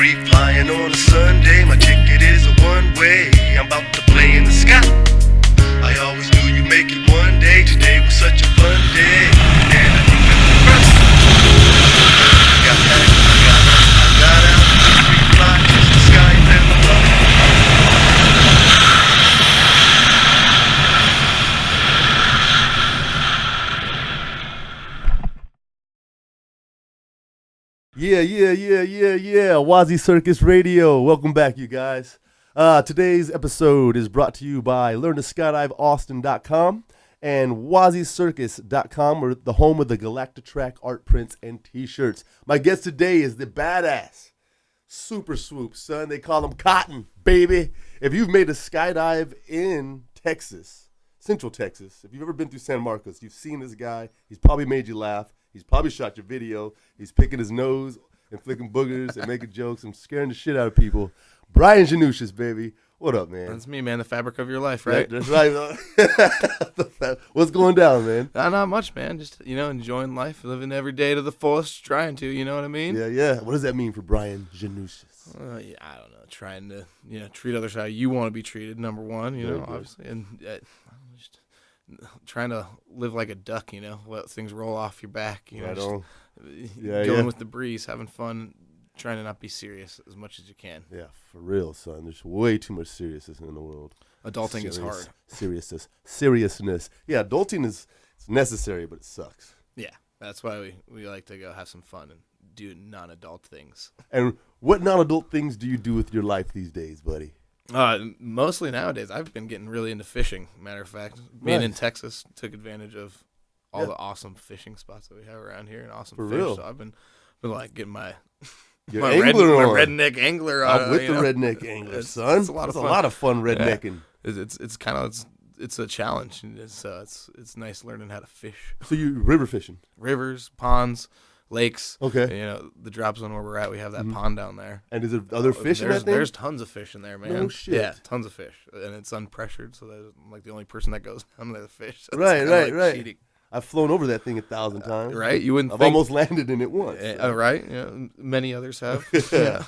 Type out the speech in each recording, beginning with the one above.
free flying on a Sunday. My ticket is a one-way. I'm about to play in the sky. I always knew you'd make it one day. Today was such a fun day. And I think that's the first. Got back, I got out. Free fly, just the sky and the love. Yeah. WazzyCircus Radio. Welcome back, you guys. Today's episode is brought to you by LearnToSkydiveAustin.com and WazzyCircus.com, or the home of the Galactic Track art prints and t-shirts. My guest today is the badass Super Swoop, son. They call him Cotton, baby. If you've made a skydive in Texas, Central Texas, if you've ever been through San Marcos, you've seen this guy. He's probably made you laugh. He's probably shot your video. He's picking his nose and flicking boogers and making jokes and scaring the shit out of people. Brian Ganousis, baby. What up, man? That's me, man. The fabric of your life, right? That's right. What's going down, man? Not much, man. Just, enjoying life, living every day to the fullest, trying to, you know what I mean? Yeah. What does that mean for Brian Ganousis? Yeah, I don't know. Trying to, treat others how you want to be treated, number one, obviously. And just trying to live like a duck, let things roll off your back, going with the breeze, having fun, trying to not be serious as much as you can. Yeah, for real, son. There's way too much seriousness in the world. Adulting is hard. Seriousness. Yeah, adulting is necessary, but it sucks. Yeah, that's why we like to go have some fun and do non-adult things. And what non-adult things do you do with your life these days, buddy? Mostly nowadays, I've been getting really into fishing. Matter of fact, being in Texas, took advantage of all the awesome fishing spots that we have around here and awesome fish. Real? So I've been like getting my redneck angler on. I'm with the redneck angler, son. It's a lot of fun. A lot of fun rednecking. Yeah. It's a challenge. It's nice learning how to fish. So you river fishing? Rivers, ponds, lakes. Okay. The drop zone where we're at, we have that pond down there. And is there other fish in that thing? There's tons of fish in there, man. No shit. Yeah, tons of fish, and it's unpressured, so I'm like the only person that goes down there to fish. So right. Cheating. I've flown over that thing 1,000 times. Right? You wouldn't. I've almost landed in it once. Right? Yeah. Many others have. Yeah.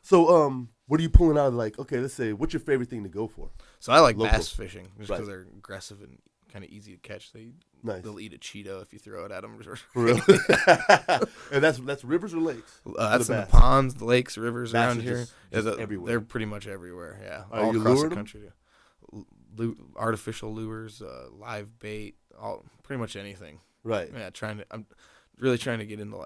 So, what are you pulling out? Like, okay, let's say, what's your favorite thing to go for? So I like bass fishing just because they're aggressive and kind of easy to catch. They'll eat a Cheeto if you throw it at them. Really? And that's rivers or lakes? That's in the ponds, the lakes, rivers bass around here. Everywhere. They're pretty much everywhere. Yeah, all across the country. Artificial lures, live bait, pretty much anything. Right. Yeah, I'm really trying to get into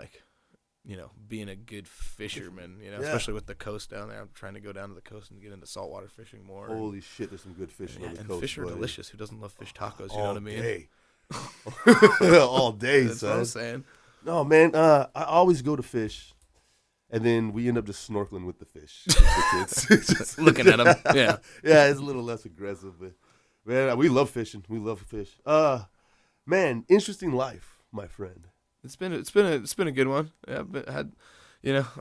being a good fisherman. Especially with the coast down there. I'm trying to go down to the coast and get into saltwater fishing more. Holy shit, there's some good fishing on the coast. And fish are delicious. Who doesn't love fish tacos? You know what I mean? Day. All day, That's son. what I'm saying. No, man. I always go to fish, and then we end up just snorkeling with the fish. Just looking at them. Yeah. Yeah, it's a little less aggressive, but man, we love fishing. We love fish. Man, interesting life, my friend. It's been a good one. Yeah, but I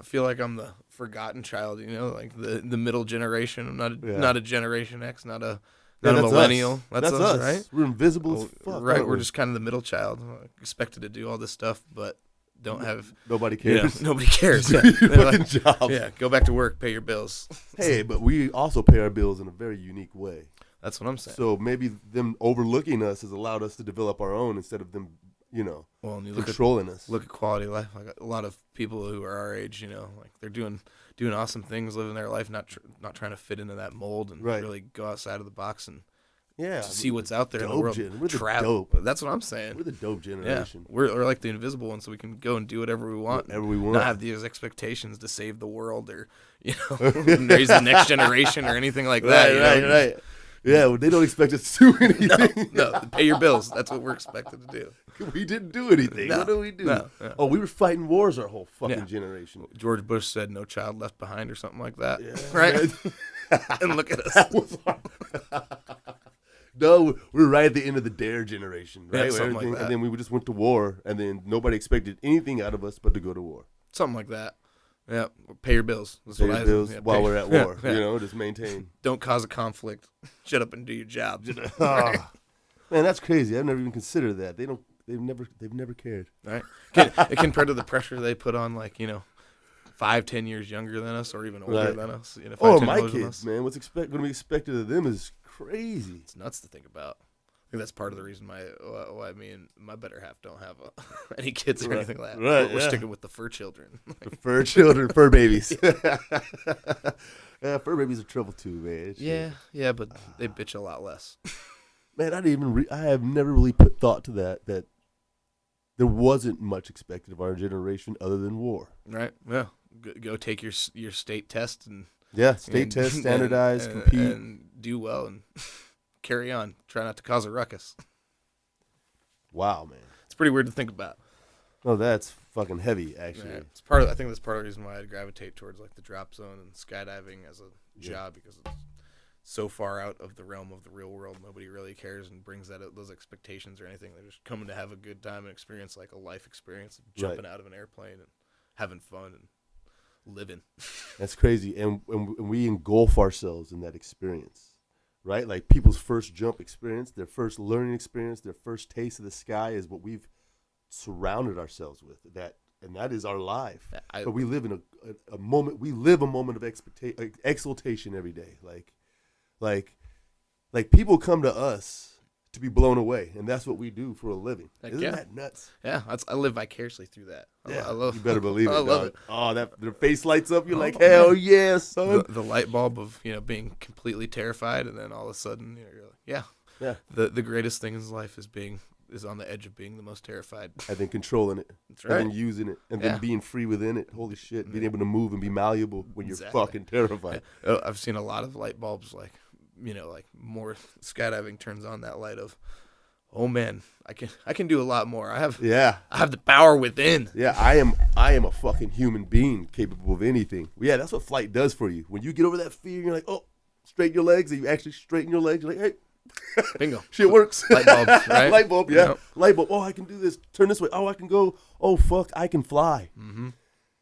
feel like I'm the forgotten child. Like the middle generation. I'm not a Generation X, not a millennial. That's us, right? We're invisible as fuck. Right, we're just kind of the middle child, expected to do all this stuff, but don't have. Nobody cares. Nobody cares. Yeah. Job. Yeah, go back to work, pay your bills. Hey, but we also pay our bills in a very unique way. That's what I'm saying. So maybe them overlooking us has allowed us to develop our own instead of them, controlling us. Look at quality of life. Like a lot of people who are our age, like they're doing awesome things, living their life, not trying to fit into that mold and really go outside of the box and see what's out there in the world. We're the dope. That's what I'm saying. We're the dope generation. Yeah. We're like the invisible ones, so we can go and do whatever we want. Not have these expectations to save the world or raise the next generation or anything like that. Right. Yeah, well, they don't expect us to do anything. No, pay your bills. That's what we're expected to do. We didn't do anything. No, what do we do? No. Oh, we were fighting wars our whole fucking generation. George Bush said no child left behind or something like that. Yeah. Right? And look at us. That was No, we're right at the end of the DARE generation, right? Yeah, something like that. And then we just went to war, and then nobody expected anything out of us but to go to war. Something like that. Yeah, pay your bills. That's pay your bills while we're at war. Just maintain. Don't cause a conflict. Shut up and do your job. Man, that's crazy. I've never even considered that. They've never cared. Right? Compared to the pressure they put on, 5-10 years younger than us, or even older than us. You know, or my kids, man. What's going to be expected of them is crazy. It's nuts to think about. I think that's part of the reason why me and my better half don't have any kids or anything like that. We're sticking with the fur children. The fur children, fur babies. Fur babies are trouble too, man. Yeah, but they bitch a lot less. Man, I have never really put thought to that there wasn't much expected of our generation other than war. Right. Yeah. Go take your state test and test, standardize, compete, and do well and carry on. Try not to cause a ruckus. Wow, man, it's pretty weird to think about. Oh, that's fucking heavy, actually. Yeah, I think that's part of the reason why I gravitate towards like the drop zone and skydiving as a job, because it's so far out of the realm of the real world. Nobody really cares and brings those expectations or anything. They're just coming to have a good time and experience like a life experience of jumping out of an airplane and having fun and living. That's crazy. And we engulf ourselves in that experience, right? Like people's first jump experience, their first learning experience, their first taste of the sky is what we've surrounded ourselves with. And that is our life. But we live in a moment. We live a moment of exaltation every day. Like people come to us to be blown away, and that's what we do for a living. Isn't that nuts? Yeah, I live vicariously through that. Yeah, you better believe it. I love it. Oh, their face lights up. You're like, hell yeah, son. The light bulb of being completely terrified, and then all of a sudden you're like, yeah. The greatest thing in life is on the edge of being the most terrified. And then controlling it. That's right. And then using it. And then being free within it. Holy shit. Being able to move and be malleable when you're fucking terrified. I've seen a lot of light bulbs, like more skydiving turns on that light of, oh man, I can do a lot more. I have the power within. Yeah, I am a fucking human being capable of anything. Yeah, that's what flight does for you. When you get over that fear, you're like, oh, straighten your legs, and you actually straighten your legs, you're like, hey, bingo. Shit works. Light bulb, right? Light bulb, yeah. Yep. Light bulb. Oh, I can do this. Turn this way. Oh, I can go. Oh, fuck, I can fly. Mm-hmm.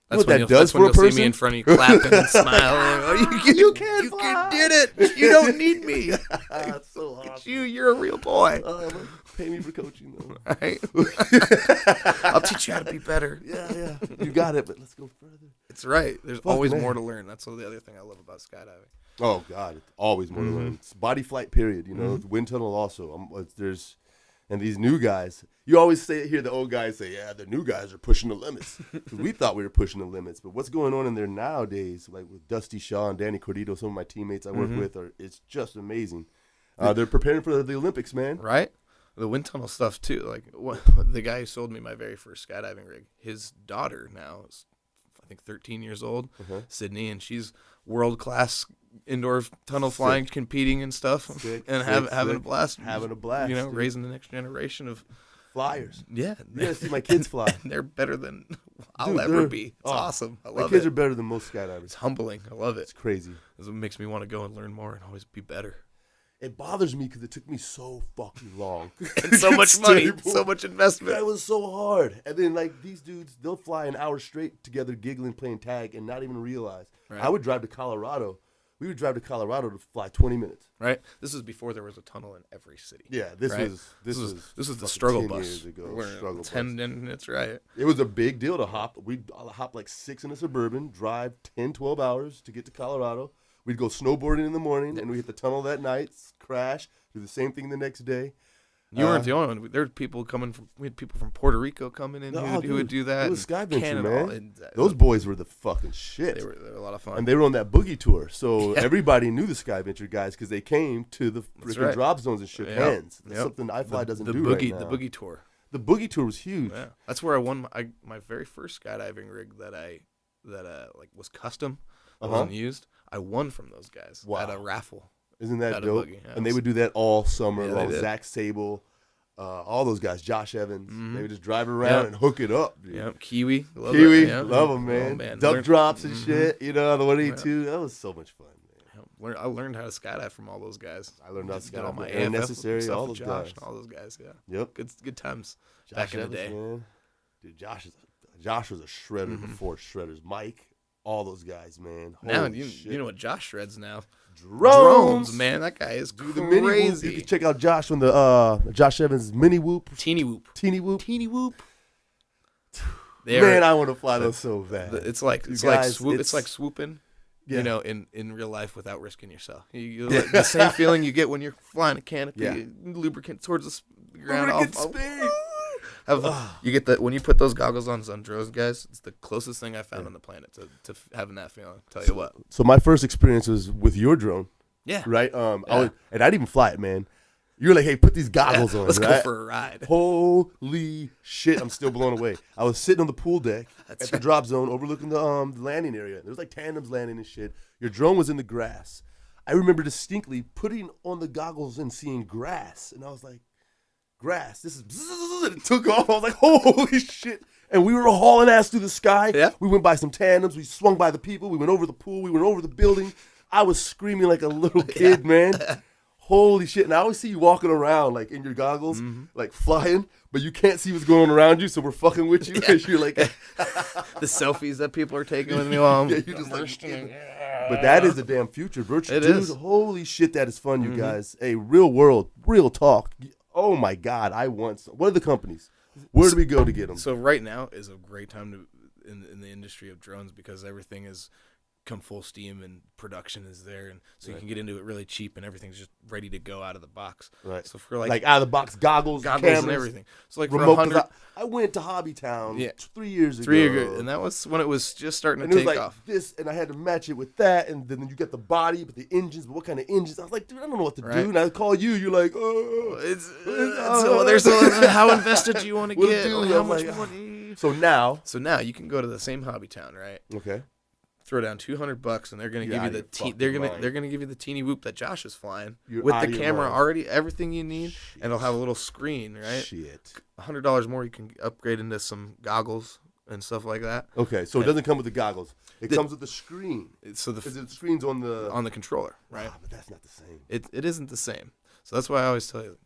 That's what that does for a person. You'll see me in front of you clapping and smiling. Oh, you did it. You don't need me. That's so awesome. You're a real boy. Pay me for coaching, though. Right? I'll teach you how to be better. Yeah. You got it, but let's go further. It's right. There's always more to learn. That's the other thing I love about skydiving. Oh, God. It's always more to learn. It's body flight, period. Wind tunnel also. And these new guys, you always hear the old guys say, yeah, the new guys are pushing the limits. We thought we were pushing the limits. But what's going on in there nowadays, like with Dusty Shaw and Danny Cordito, some of my teammates I work with, it's just amazing. They're preparing for the Olympics, man. Right? The wind tunnel stuff, too. Like the guy who sold me my very first skydiving rig, his daughter now is, I think, 13 years old, Sydney, and she's world-class indoor tunnel flying, competing and stuff, having a blast. Having a blast. Raising the next generation of flyers. Yeah. You gotta see my kids fly. They're better than I'll ever be. It's awesome. I love it. My kids are better than most skydivers. It's humbling. I love it. It's crazy. It makes me want to go and learn more and always be better. It bothers me because it took me so fucking long. And so much money, so much investment. It was so hard. And then, like, these dudes, they'll fly an hour straight together, giggling, playing tag, and not even realize. Right. I would drive to Colorado. We would drive to Colorado to fly 20 minutes. Right. This is before there was a tunnel in every city. Yeah. This was the struggle 10 bus. Years ago. Struggle 10 minutes, right. It was a big deal to hop. We'd hop like 6 in a Suburban, drive 10, 12 hours to get to Colorado. We'd go snowboarding in the morning, and we hit the tunnel that night, crash, do the same thing the next day. You weren't the only one. There were people we had people from Puerto Rico coming in who would do that. It was Skyventure, Canada, man. Those boys were the fucking shit. They were a lot of fun. And they were on that boogie tour, so everybody knew the Skyventure guys because they came to the freaking drop zones and shook hands. That's something iFly doesn't do right now. The boogie tour. The boogie tour was huge. Yeah. That's where I won my very first skydiving rig that was custom, wasn't used. I won from those guys at a raffle. Isn't that dope? And they would do that all summer. Zach Sable, all those guys, Josh Evans. They would just drive around and hook it up. Dude. Yeah, Kiwi. Love them, man. Oh, man. Duck drops and shit. The 182. That was so much fun, man. I learned how to skydive from all those guys. I learned how to skydive all my AFF necessary. All those guys. All those guys. Yeah. Yep. Good times Josh back in the day. Man. Dude, Josh was a shredder before shredders. Mike. All those guys, man. Now you know what Josh shreds now. Drones, man. That guy is crazy. The mini whoop. You can check out Josh on the Josh Evans mini whoop. Teeny whoop. Man, I want to fly those so bad. It's like swooping. Yeah. You know, in real life without risking yourself. The same feeling you get when you're flying a canopy, lubricant towards the ground. You get that when you put those goggles on drones, guys. It's the closest thing I found on the planet to having that feeling. Tell you what. So my first experience was with your drone. Yeah. Right. And I didn't even fly it, man. You're like, hey, put these goggles on. Let's right? go for a ride. Holy shit! I'm still blown away. I was sitting on the pool deck at the drop zone, overlooking the landing area. There was like tandems landing and shit. Your drone was in the grass. I remember distinctly putting on the goggles and seeing grass, and I was like, grass. This is. It took off. I was like, holy shit! And we were hauling ass through the sky. Yeah. We went by some tandems. We swung by the people. We went over the pool. We went over the building. I was screaming like a little kid, man. Holy shit. And I always see you walking around like in your goggles, like flying, but you can't see what's going on around you, so we're fucking with you because you're like the selfies that people are taking with me while you're just like, but that is the damn future. Virtual is. Holy shit, that is fun, you guys. Hey, real world, real talk. Oh my God, I want some. What are the companies? Where do we go to get them? So right now is a great time to in the industry of drones because everything is come full steam and production is there, and so you can get into it really cheap and everything's just ready to go out of the box. Right. So for like out of the box goggles cameras, and everything. So like remote, for 100, I went to Hobbytown 3 years ago. And that was when it was just starting and to it was take like off. This, and I had to match it with that, and then you get the body, but the engines. But what kind of engines? I was like, dude, I don't know what to do. And I call you. You're like, How invested do you want to get? How much money? So now you can go to the same Hobbytown, right? Okay. Throw down $200 and they're gonna give you they're gonna give you the teeny whoop that Josh is flying with the camera already, everything you need, and it'll have a little screen, right? Shit. $100 more, you can upgrade into some goggles and stuff like that. Okay, so it doesn't come with the goggles. It comes with the screen. So the screen's on the controller, right? But that's not the same. It isn't the same. So that's why I always tell you,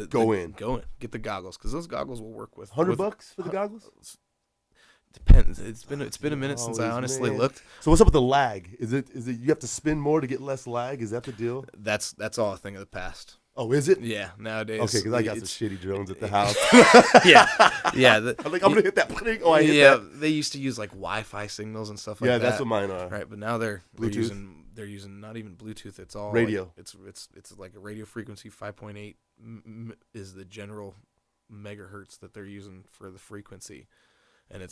go in, get the goggles because those goggles will work with $100 for the goggles. Depends. It's been a minute since I honestly looked. So what's up with the lag? Is it you have to spin more to get less lag? Is that the deal? That's all a thing of the past. Oh, is it? Yeah, nowadays. Okay, because I got some shitty drones at the house. yeah. I'm like, I'm gonna hit that. Oh, I hit that. They used to use like Wi-Fi signals and stuff like that. Yeah, that's what mine are. Right, but now they're Bluetooth. They're using not even Bluetooth. It's all radio. It's like a radio frequency 5.8 is the general megahertz that they're using for the frequency. And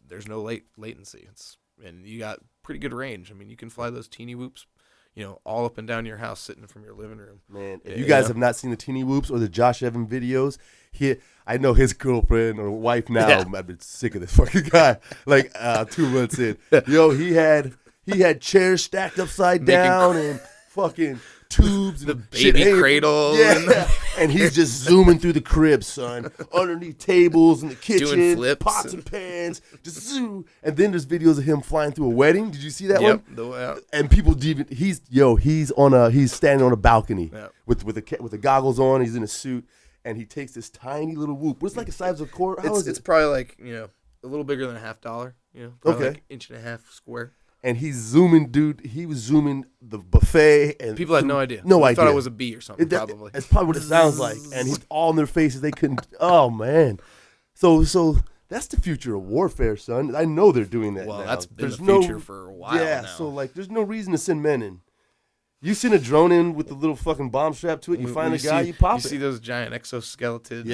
there's no latency. And you got pretty good range. I mean, you can fly those teeny whoops, all up and down your house, sitting from your living room. Man, if you guys have not seen the teeny whoops or the Josh Evan videos, I know his girlfriend or wife now. Yeah. I've been sick of this fucking guy. Like 2 months in, he had chairs stacked upside down and fucking tubes, the baby cradle, and he's just zooming through the crib, son, underneath tables in the kitchen, doing flips, pots and pans, just zoom. And then there's videos of him flying through a wedding. Did you see that one? And people, he's standing on a balcony with the goggles on. He's in a suit, and he takes this tiny little whoop. What's like the size of a quarter? It's probably like a little bigger than $50. Probably like 1.5 inches square. And he's zooming, dude. He was zooming the buffet, and people had no idea. I thought it was a bee or something. Probably that's probably what it sounds like. And he's all in their faces. They couldn't. Oh man. So that's the future of warfare, son. I know they're doing that. Well, now. That's been the future for a while. Yeah. Now. So like, there's no reason to send men in. You send a drone in with the little fucking bomb strap to it. You find a guy, you pop it. You see those giant exoskeleton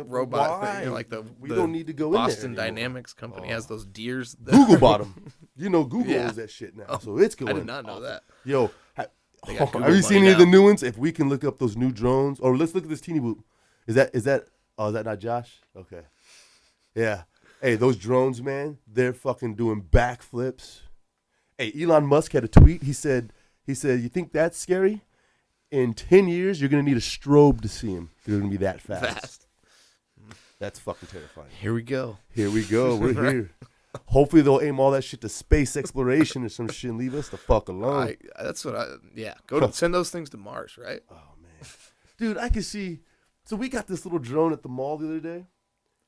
robot thing, like we don't need to go Boston in there Dynamics company has those deers. Google bought them. Google owns that shit now, so it's going. I did not know that. Yo, have you seen any of the new ones? If we can look up those new drones, or let's look at this teeny whoop. Is that? Oh, is that not Josh? Okay. Yeah. Hey, those drones, man, they're fucking doing backflips. Hey, Elon Musk had a tweet. He said, you think that's scary? In 10 years, you're going to need a strobe to see him. They're going to be that fast. That's fucking terrifying. Here we go. We're here. Hopefully, they'll aim all that shit to space exploration or some shit and leave us the fuck alone. Send those things to Mars, right? Oh, man. Dude, I can see. So we got this little drone at the mall the other day.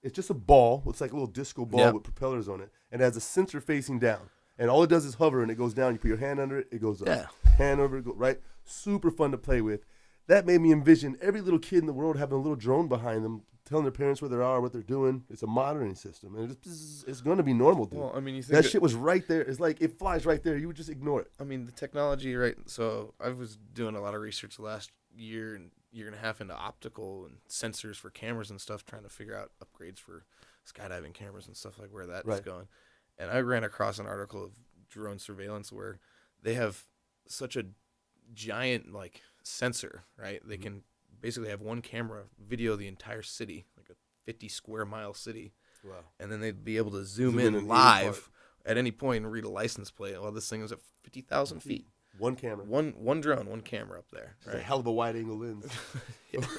It's just a ball. It's like a little disco ball with propellers on it. And it has a sensor facing down. And all it does is hover, and it goes down. You put your hand under it, it goes up. Yeah. Hand over it, right? Super fun to play with. That made me envision every little kid in the world having a little drone behind them telling their parents where they are, what they're doing. It's a monitoring system, and it's going to be normal, dude. Well, I mean, you think that shit was right there. It's like it flies right there. You would just ignore it. I mean, the technology, right? So I was doing a lot of research the last year and and a half into optical and sensors for cameras and stuff, trying to figure out upgrades for skydiving cameras and stuff, like where that's going. And I ran across an article of drone surveillance where they have such a giant like sensor, right? They can basically have one camera video the entire city, like a 50 square mile city. Wow. And then they'd be able to zoom in live at any point and read a license plate. Well, this thing is at 50,000 feet. One camera. One drone, one camera up there. Right? It's a hell of a wide angle lens.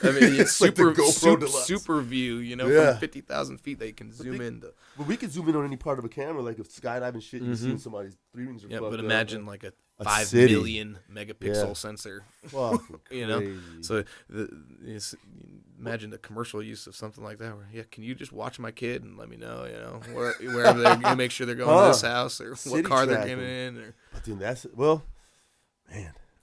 I mean, it's super view, you know, from 50,000 feet they can zoom in. But we can zoom in on any part of a camera, like if skydiving shit, you see somebody's 3 rings are fucked up. But imagine like a 5 million megapixel sensor. You know, so imagine the commercial use of something like that. Where can you just watch my kid and let me know, you know, wherever they're gonna make sure they're going to this house or what car they're getting in. Or I think that's man.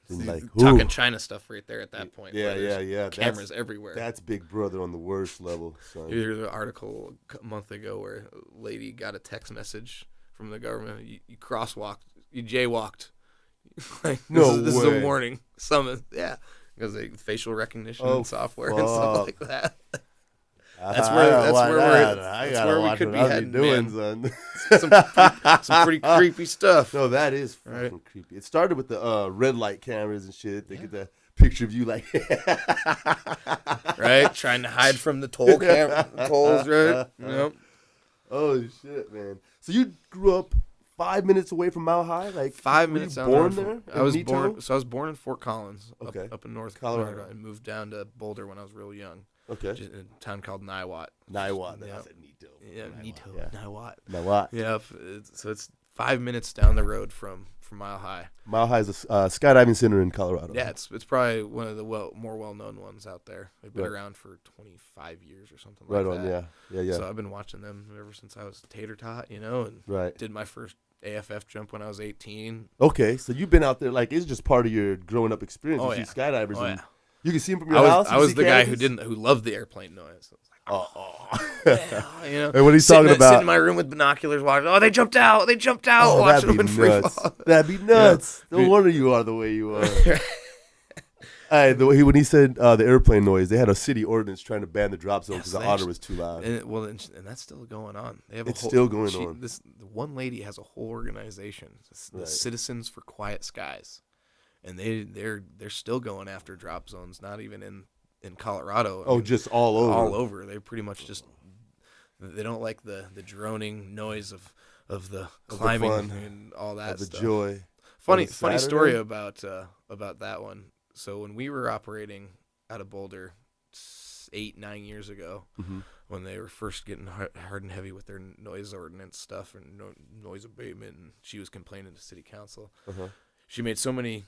Like, talking China stuff right there at that point. Yeah. Cameras everywhere. That's Big Brother on the worst level, son. You heard the article a month ago where a lady got a text message from the government. You crosswalked, you jaywalked. Like, this is a warning. Because they facial recognition software and stuff like that. That's where we could be heading, man. Some pretty creepy stuff. No, that is fucking creepy. It started with the red light cameras and shit. They get that picture of you like, right, trying to hide from the tolls, right? Yep. Oh shit, man! So you grew up 5 minutes away from Mile High, like 5 minutes. Born there? I was born. So I was born in Fort Collins, up in North Colorado. I moved down to Boulder when I was real young. Okay. Just in a town called Niwot. Niwot. Yeah. Nito. Yeah, Nito. Yeah. Niwot. Yeah. So it's 5 minutes down the road from Mile High. Mile High is a skydiving center in Colorado. Yeah, it's probably one of the more well-known ones out there. They've been around for 25 years or something like that. Right on, yeah. So I've been watching them ever since I was tater tot, you know, and did my first AFF jump when I was 18. Okay, so you've been out there, like, it's just part of your growing up experience. You see skydivers. And you can see them from your house. I was the guy who loved the airplane noise. I was like, you know. And what he's talking about? Sitting in my room with binoculars, watching. Oh, they jumped out! Oh, watching them in free fall. That'd be nuts. No wonder you are the way you are. When he said the airplane noise, they had a city ordinance trying to ban the drop zone because the otter was too loud. And that's still going on. It's still going on. The one lady has a whole organization, the Citizens for Quiet Skies. And they're still going after drop zones, not even in Colorado. I mean, just all over. All over. They pretty much they don't like the droning noise of the climbing and all that stuff. The joy. Funny story about that one. So when we were operating out of Boulder 8-9 years ago, when they were first getting hard and heavy with their noise ordinance stuff and noise abatement, and she was complaining to city council, she made so many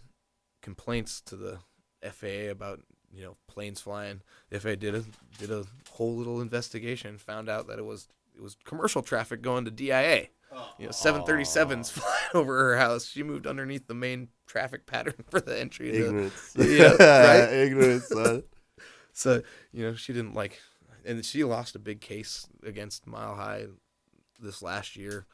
complaints to the FAA about planes flying. The FAA did a whole little investigation, found out that it was commercial traffic going to DIA. 737s flying over her house. She moved underneath the main traffic pattern for the entry. Ignorance. Right? Ignorance, son. So, she didn't like, and she lost a big case against Mile High this last year.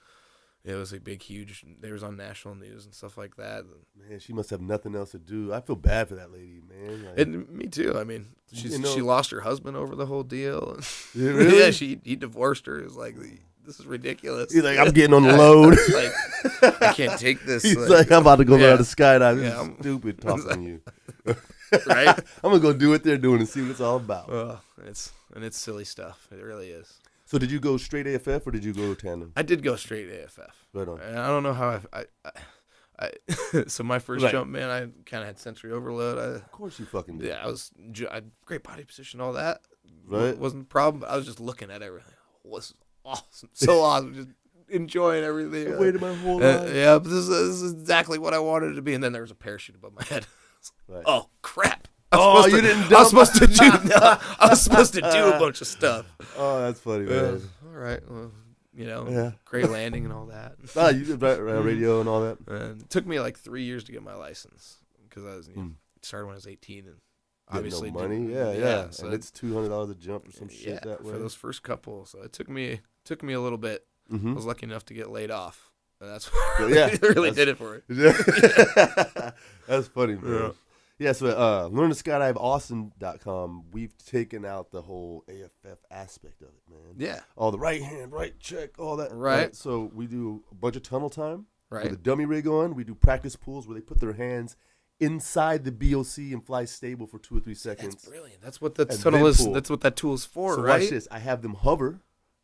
It was a big, huge. They was on national news and stuff like that. Man, she must have nothing else to do. I feel bad for that lady, man. Me too. I mean, she lost her husband over the whole deal. Really? Yeah, he divorced her. It's like, this is ridiculous. He's like, I'm getting on the load. Like, I can't take this. He's like, I'm about to go around the skydive. This is stupid talking to you. Right? I'm gonna go do what they're doing and see what it's all about. It's silly stuff. It really is. So did you go straight AFF or did you go tandem? I did go straight AFF. Right on. And I don't know how I so my first jump, man, I kind of had sensory overload. Of course you fucking did. Yeah, I had great body position, all that. Right. Wasn't a problem. But I was just looking at everything. It was awesome. So awesome. Just enjoying everything. I waited my whole life. Yeah, but this is exactly what I wanted it to be. And then there was a parachute above my head. Right. Oh, crap. You didn't dump? I was supposed to do a bunch of stuff. Oh, that's funny, man. All right. Well, great landing and all that. You did radio and all that. And it took me like 3 years to get my license because I was started when I was 18 and obviously no money. Yeah. So and it's $200 a jump or some shit that way. For those first couple. So it took me a little bit. I was lucky enough to get laid off. And that's what really did it for it. Yeah. That's funny, man. Yeah, so learntoskydiveaustin.com, we've taken out the whole AFF aspect of it, man. Yeah. All the right hand, right check, all that. Right. So we do a bunch of tunnel time. Right. With a dummy rig on. We do practice pools where they put their hands inside the BOC and fly stable for 2 or 3 seconds. That's brilliant. That's what the tunnel is. That's what that tool is for, so right? Watch this. I have them hover.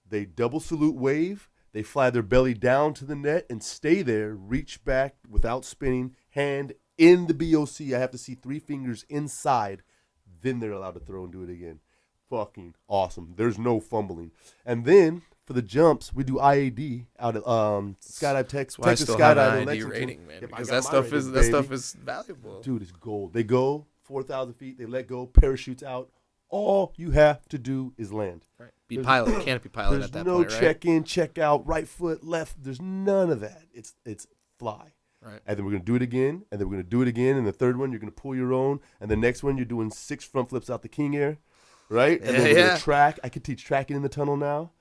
They double salute wave. They fly their belly down to the net and stay there, reach back without spinning, hand in the BOC. I have to see 3 fingers inside. Then they're allowed to throw and do it again. Fucking awesome. There's no fumbling. And then for the jumps, we do IAD out at Skydive Texas Skydive IAD rating, man, because that stuff is valuable. Dude, it's gold. They go 4,000 feet. They let go. Parachutes out. All you have to do is land. Right. Be pilot, canopy pilot at that point, right? There's no check in, check out, right foot, left. There's none of that. It's fly. Right. And then we're going to do it again, and then we're going to do it again, and the third one, you're going to pull your own, and the next one, you're doing 6 front flips out the king air, right? And then we're going to track. I could teach tracking in the tunnel now,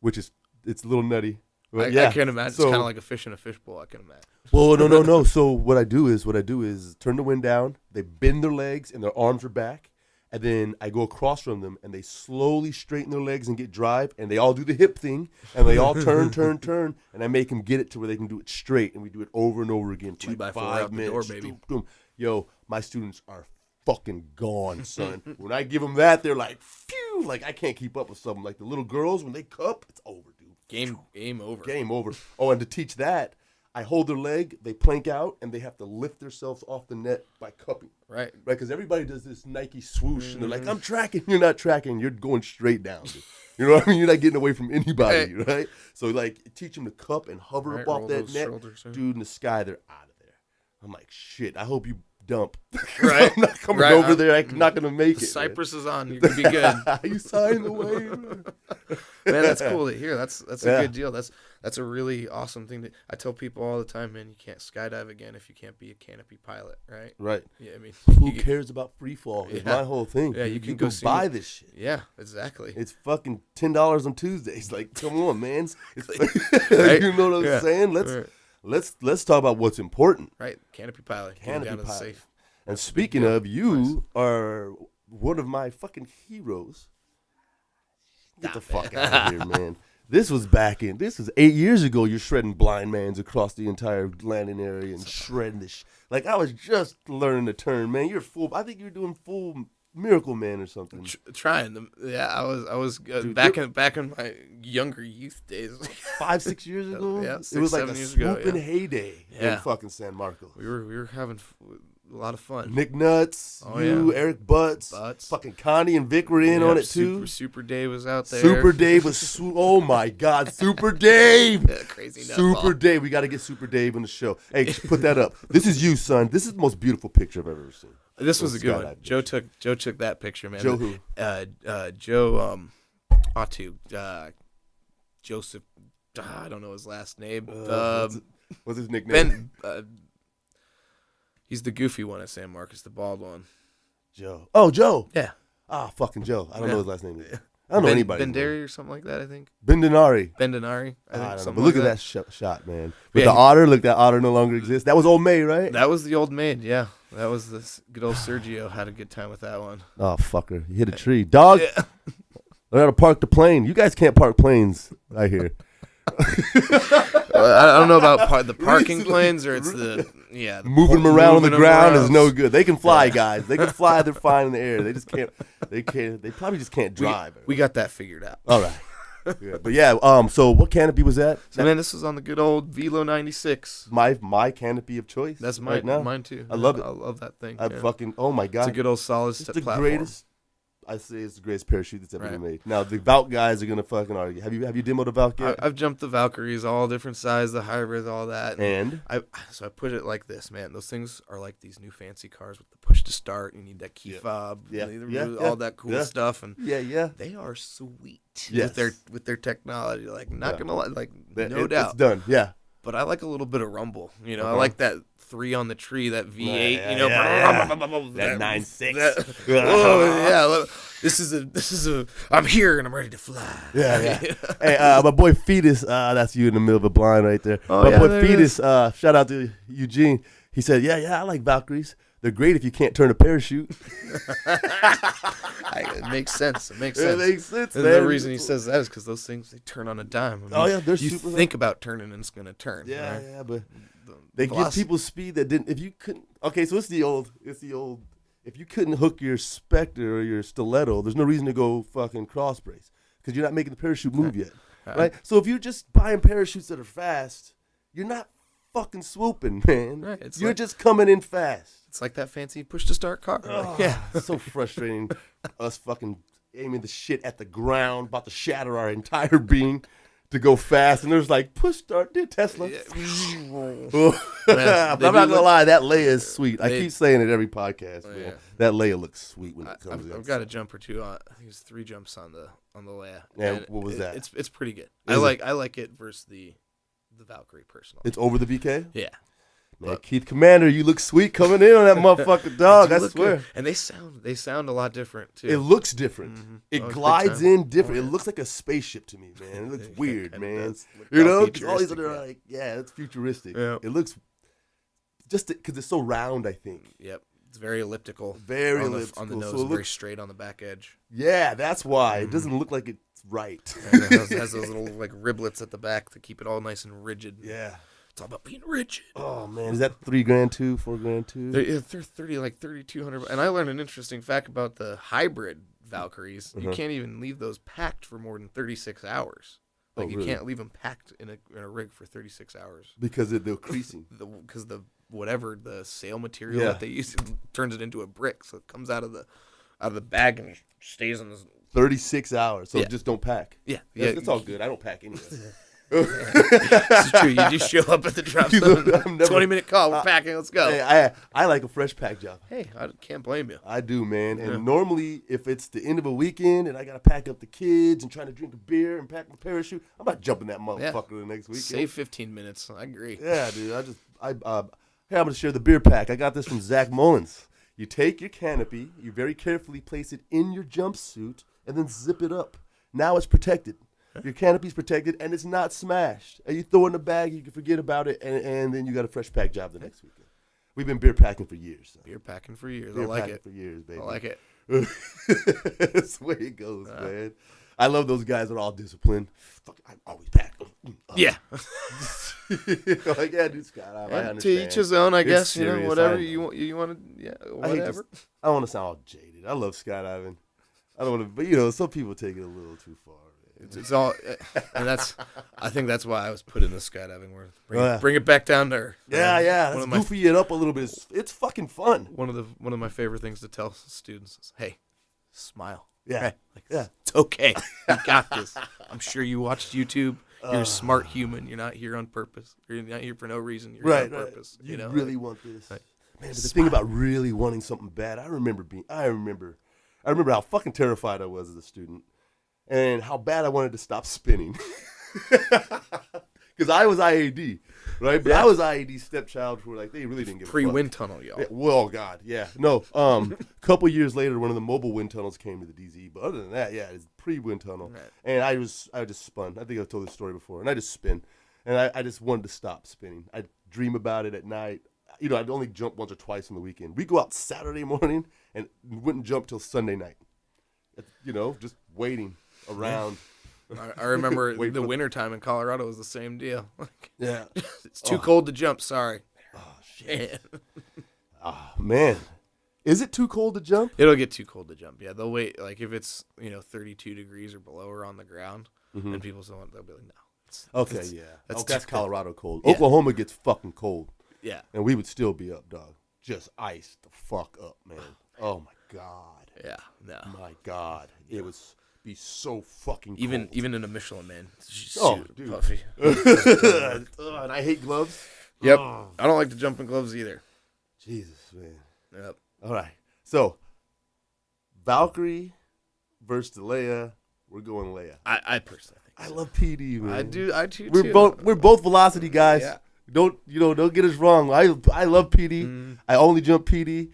which is, it's a little nutty. But I can't imagine. So, it's kind of like a fish in a fishbowl, I can imagine. Well, no. So what I do is turn the wind down, they bend their legs, and their arms are back, and then I go across from them, and they slowly straighten their legs and get drive, and they all do the hip thing, and they all turn, and I make them get it to where they can do it straight, and we do it over and over again. 2 by 4 out the door, baby. Boom. Yo, my students are fucking gone, son. When I give them that, they're like, phew, like I can't keep up with something. Like the little girls, when they cup, it's over, dude. Game over. Game over. Oh, and to teach that, I hold their leg, they plank out, and they have to lift themselves off the net by cupping. Right. Because everybody does this Nike swoosh, and they're like, I'm tracking. You're not tracking. You're going straight down, dude. You know what I mean? You're not getting away from anybody, right? So, like, teach them to cup and hover up off that net. Dude, in the sky, they're out of there. I'm like, shit, I hope you dump. Right. I'm not coming over there. I'm not going to make it. Cypress is on. You're going to be good. You signed the waiver. Man, that's cool to hear. That's a good deal. That's a really awesome thing. I tell people all the time, man, you can't skydive again if you can't be a canopy pilot, right? Right. Yeah, I mean, who cares about free fall? It's my whole thing. Yeah, you can go buy this shit. Yeah, exactly. It's fucking $10 on Tuesdays. Like, come on, man. Right? You know what I'm saying? Let's talk about what's important. Right. Canopy pilot. Canopy pilot. Safe. And speaking of, you are one of my fucking heroes. Get the fuck out of here, man. This was 8 years ago. You're shredding blind mans across the entire landing area and shredding this. Like, I was just learning to turn, man. I think you're doing full Miracle Man or something. Trying them. Yeah, I was dude, back in my younger youth days. 5-6 years ago? Yeah, it was like a swooping heyday in fucking San Marcos. We were having a lot of fun. Nick Nuts, Eric Butts, fucking Connie and Vic were in on it too. Super Dave was out there. Super Dave was, oh my God, Super Dave. Crazy Super Dave. We got to get Super Dave on the show. Hey, put that up. This is you, son. This is the most beautiful picture I've ever seen. This was a good one. Joe took that picture, man. Joe who? Joe Otto. Joseph. I don't know his last name. What's his nickname? He's the goofy one at San Marcos, the bald one. Joe. Oh, Joe. Yeah. Fucking Joe. I don't know his last name either. I don't know anybody. Bendari or something like that, I think. Bendinari. I don't know. But look at that shot, man. With the otter, look, that otter no longer exists. That was Old Maid, right? That was the Old Maid, yeah. That was this good old Sergio. Had a good time with that one. Oh, fucker. You hit a tree. Dog. Yeah. I gotta park the plane. You guys can't park planes, I hear. I don't know about the parking planes, or it's moving them around on the ground is no good. They can fly, guys. They can fly. They're fine in the air. They just can't. They probably just can't drive. We got that figured out. All right. Yeah, but yeah. So what canopy was that? So man, this was on the good old Velo 96. My canopy of choice. That's mine too. I love it. I love that thing. Oh my God. It's a good old solid it's platform. The greatest. I say it's the greatest parachute that's ever been made. Now the Valk guys are gonna fucking argue. Have you demoed a Valk yet? I've jumped the Valkyries, all different size, the hybrids, all that. And I put it like this, man. Those things are like these new fancy cars with the push to start. You need that key fob, all that cool stuff, and they are sweet with their technology. Like not gonna lie, like no doubt, it's done. Yeah. but I like a little bit of rumble. You know, I like that 3 on the tree, that V8. Yeah, you know, that 9.6. Oh yeah, this is a. I'm here and I'm ready to fly. Yeah. Hey, my boy Fetus, that's you in the middle of a blind right there. Oh, my yeah, boy there it Fetus, shout out to Eugene. He said, yeah, I like Valkyries. They're great if you can't turn a parachute. It makes sense. It makes sense. It makes sense, And man. the reason he says that is because those things, they turn on a dime. I mean, they're you super. think about turning and it's going to turn. Yeah, right? yeah, but The they give velocity- people speed that didn't. If you couldn't, okay, so it's the old. If you couldn't hook your Spectre or your Stiletto, there's no reason to go fucking cross brace because you're not making the parachute move yet, right? So if you're just buying parachutes that are fast, you're not fucking swooping, man. Right, You're just coming in fast. It's like that fancy push to start car. Yeah. It's so frustrating. Us fucking aiming the shit at the ground, about to shatter our entire being to go fast, and there's like push start, dude, Tesla. But I'm not gonna lie, that Leia is sweet. I keep saying it every podcast. Man. That Leia looks sweet when it comes. I've got a jump or two on. I think it's 3 jumps on the Leia. Yeah, And what was that? It's pretty good. Is I like it versus the Valkyrie personally. It's over the BK. Yeah. Man, Keith Commander, you look sweet coming in on that motherfucking dog. I Look swear. good. And they sound a lot different too. It looks different. Mhm. It Oh, it's big glides time. in different. Oh, yeah. It looks like a spaceship to me, man. It looks weird, It man. does look You all know, 'cause all these futuristic, other yeah. like, yeah, it's futuristic. Yeah. It looks just because it's so round. I think. Yep. It's very elliptical. Very on elliptical. on the nose, So it very looks- straight on the back edge. Yeah, that's why it doesn't look like it's right. And it has those little like riblets at the back to keep it all nice and rigid. Yeah. It's all about being rigid. Oh man, is that $3,000 too? $4,000 too? They're 30, like 3,200. And I learned an interesting fact about the hybrid Valkyries. You can't even leave those packed for more than 36 hours. Like you really? can't leave them packed in a rig for 36 hours. Because they're creasing. Because the sail material Yeah. that they use turns it into a brick, so it comes out of the bag and stays in this. 36 hours, so Yeah. just don't pack. Yeah, It's all good. I don't pack anyway. This is true. You just show up at the drop zone. I'm never- 20-minute call. We're packing. Let's go. Hey, I like a fresh pack job. Hey, I can't blame you. I do, man. And Yeah. normally, if it's the end of a weekend and I gotta pack up the kids and trying to drink a beer and pack my parachute, I'm not jumping that motherfucker the next weekend. Save 15 minutes. I agree. Yeah, dude. Hey, I'm gonna share the beer pack. I got this from Zach Mullins. You take your canopy, you very carefully place it in your jumpsuit, and then zip it up. Now it's protected. Your canopy's protected, and it's not smashed. And you throw it in the bag, you can forget about it, and then you got a fresh pack job the next weekend. We've been beer packing for years. So. Beer packing for years. Beer I like packing it. for years, baby. I like it. That's the way it goes, man. I love those guys that are all disciplined. Fuck, I always pack. Yeah. Like, yeah, dude, Scott, I understand. To each his own, I It's guess. serious, I Whatever know. you want to. Yeah. I hate Whatever. I don't want to sound all jaded. I love skydiving. I don't want to, but some people take it a little too far. Man. It's all, and I think that's why I was put in the skydiving world. Yeah. Bring it back down to earth. Yeah. One Let's of my goofy it up a little bit. It's fucking fun. one of my favorite things to tell students is, hey, smile. Yeah. Hey, like, Yeah. it's okay. You got this. I'm sure you watched YouTube. You're a smart human. You're not here on purpose. You're not here for no reason. You're here on purpose. You know, really like, want this, like, man. But the thing about really wanting something bad, I remember how fucking terrified I was as a student, and how bad I wanted to stop spinning. Because I was IAD, right? But I was IAD stepchild for they really didn't give a fuck. pre-wind tunnel, y'all. Yeah, well, God, yeah. No, a couple years later, one of the mobile wind tunnels came to the DZ. But other than that, yeah, it's pre-wind tunnel. Right. And I just spun. I think I've told this story before. And I just spin. And I just wanted to stop spinning. I'd dream about it at night. I'd only jump once or twice on the weekend. We'd go out Saturday morning and wouldn't jump till Sunday night. Just waiting around. I remember Wait the for- wintertime in Colorado was the same deal. Yeah. It's too cold to jump. Sorry. Oh, shit. Oh, man. Is it too cold to jump? It'll get too cold to jump. Yeah, they'll wait. Like if it's 32 degrees or below or on the ground, and people don't want, they'll be like, no. Okay, It's- yeah. that's That's too cold. Colorado cold. Yeah. Oklahoma gets fucking cold. Yeah. And we would still be up, dog. Just iced the fuck up, man. Oh, my God. Yeah. No. My God. It would be so fucking Even cold. even in a Michelin man. It's Oh, super dude. puffy. And I hate gloves. Yep. Oh, I don't like to jump in gloves either. Jesus, man. Yep. All right. So, Valkyrie versus Leia. We're going Leia. I personally think I love PD, man. I do too. We're both velocity guys. Yeah. Don't get us wrong. I love PD. I only jump PD.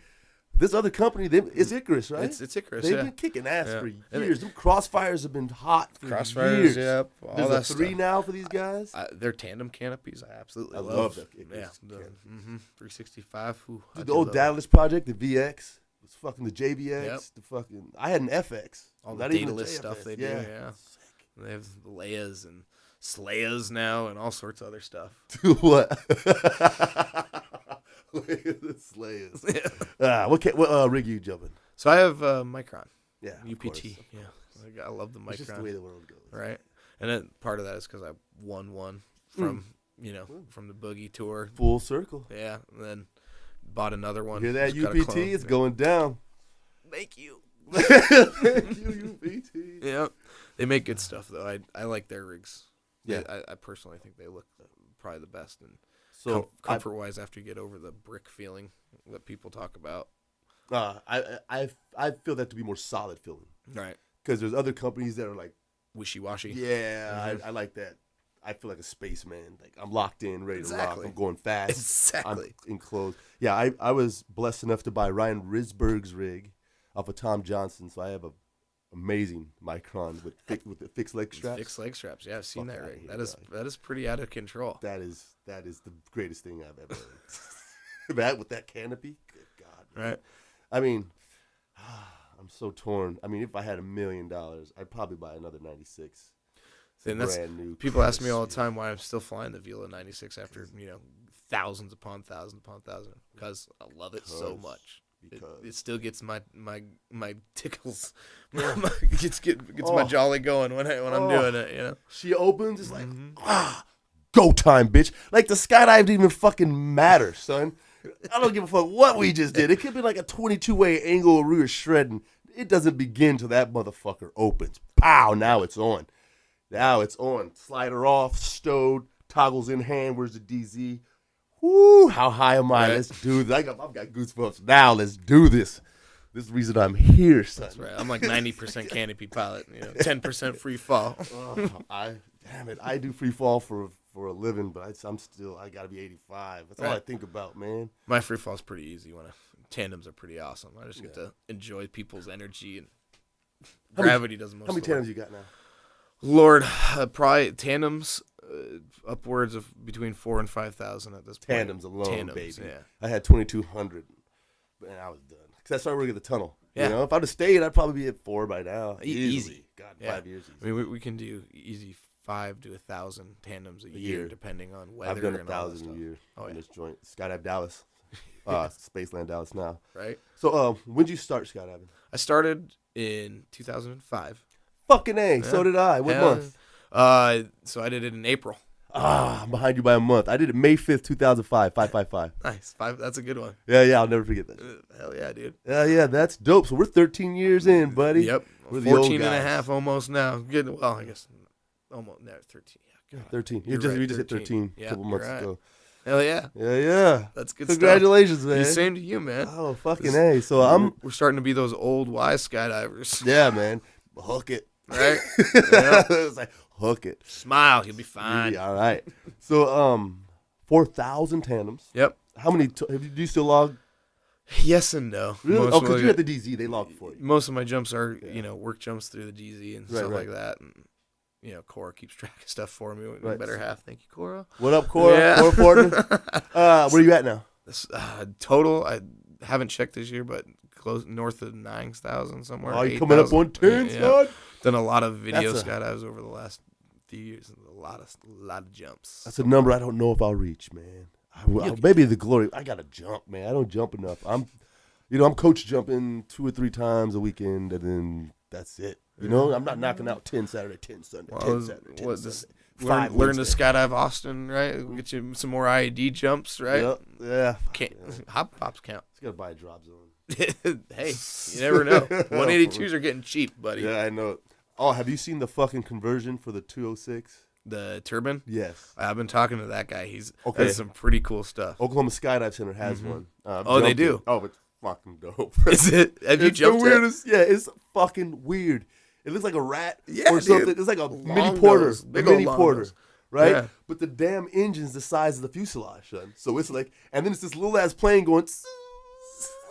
This other company, it's Icarus, right? It's Icarus. They've yeah. been kicking ass Yeah. for And years. Them crossfires have been hot for years. Yep. All There's that a 3 stuff. now for these guys. Their tandem canopies, I absolutely love the Yeah, Icarus the canopy. 365. Ooh, I Dude, do the old love Daedalus project, the VX, was fucking the JVX, Yep. the fucking. I had an FX. all the not even a Daedalus stuff JFS. they do. Yeah, they have the Leias and Slayas now, and all sorts of other stuff. What? The Slayers. What rig you jumping? So I have Micron. Yeah, of UPT. course. Yeah, I love the Micron. It's just the way the world goes. Right, and then part of that is because I won one from from the Boogie Tour. Full circle. Yeah, and then bought another one. Hear that, Just got a UPT? clone. It's going down. Thank you. Thank you, UPT. Yeah, they make good stuff though. I like their rigs. Yeah. I personally think they look probably the best and So comfort wise after you get over the brick feeling that people talk about. I feel that to be more solid feeling Right. because there's other companies that are like, Wishy washy. yeah, I like that. I feel like a spaceman. Like I'm locked in, ready to rock. Exactly. I'm going fast. Exactly. I'm enclosed. Yeah, I was blessed enough to buy Ryan Risberg's rig off of Tom Johnson, so I have a amazing Micron with the fixed leg straps. Fixed leg straps. Yeah, I've seen Fuck that outta rig. here, That is pretty out of control. That is the greatest thing I've ever heard. That with that canopy, good God. Man. Right. I mean, I'm so torn. I mean, if I had $1 million, I'd probably buy another 96. And that's brand new. people ask me all the time why I'm still flying the Vila 96 after thousands upon thousands upon thousands because I love it so much. It still gets my tickles, gets my jolly going when I'm doing it. She opens, it's like go time, bitch. Like the skydive didn't even fucking matter, son. I don't give a fuck what we just did. It could be like a 22-way angle we were shredding. It doesn't begin till that motherfucker opens. Pow! Now it's on. Slider off, stowed, toggles in hand. Where's the DZ? Woo! How high am I? Right. Let's do this. I've got goosebumps now. Let's do this. This is the reason I'm here, son. That's right. I'm like 90% canopy pilot, 10% free fall. Damn it. I do free fall for a living, but I gotta be 85. That's all I think about, man. My free fall's pretty easy. Tandems are pretty awesome. I just get to enjoy people's energy and gravity does most. How many of the work. tandems you got now? Lord, probably tandems upwards of between 4,000 and 5,000 at this point. Tandems alone, baby. Yeah. I had 2,200, and I was done because I started working at the tunnel. Yeah. If I'd have stayed, I'd probably be at 4 by now. Easy. God, Yeah. 5 years. Easy. I mean, we can do easy 5 to 1,000 tandems a year, depending on weather. I've done and all that 1,000 a stuff. year Oh, in yeah. this joint. Skydive Dallas, Spaceland Dallas now. Right. So, when'd you start skydiving? I started in 2005. Fucking A. So did I. What month? So I did it in April. I'm behind you by a month. I did it May 5th, 2005. 555. Nice. 5. That's a good one. Yeah. I'll never forget that. Hell yeah, dude. Yeah. That's dope. So we're 13 years in, buddy. Yep. We're the old 14 and a guys. half almost now. Good. Well, I guess almost. No, 13. Yeah. God. 13. You're We right, just hit 13 Yeah, a couple you're months right. ago. Hell yeah. Yeah. That's good Congratulations, stuff. man. Same to you, man. Oh, fucking A. So We're starting to be those old wise skydivers. yeah, man. Hook it. Right? Yeah. It's like, hook it. Smile. You'll be fine. Yeah, all right. So, 4,000 tandems. Yep. How many, do you still log? Yes and no. Really? Most Oh, of because my- you're at the DZ. They log for you. Most of my jumps are, work jumps through the DZ and stuff right. like that. And, Cora keeps track of stuff for me. Right. Better half. Thank you, Cora. What up, Cora? Yeah. Cora partner? Where are you at now? This, total, I haven't checked this year, but close north of 9,000 somewhere. Oh, you coming up 8,000. on 10, son? Done a lot of video That's skydives over the last few years. A lot of jumps. That's a number I don't know if I'll reach, man. Maybe the glory. I got to jump, man. I don't jump enough. I'm coach jumping 2 or 3 times a weekend, and then that's it. I'm not knocking out 10 Saturday, 10 Sunday, 10 Saturday, 10 Sunday. Learn to skydive Austin, right? We'll get you some more IED jumps, right? Yep. Yeah. Hop pops count. Just got to buy a drop zone. Hey, you never know. 182s are getting cheap, buddy. Yeah, I know. Oh, have you seen the fucking conversion for the 206? The turbine? Yes. I've been talking to that guy. He's Okay. has some pretty cool stuff. Oklahoma Skydive Center has one. Oh, they jumped do? it. Oh, it's fucking dope. Is it? Have you It's jumped the weirdest. Yeah, it's fucking weird. It looks like a rat Yeah, or something. dude. It's like a Long mini porter. nose. Big A mini old long porter. nose. Right? Yeah. But the damn engine's the size of the fuselage, son. So it's like, and then it's this little ass plane going,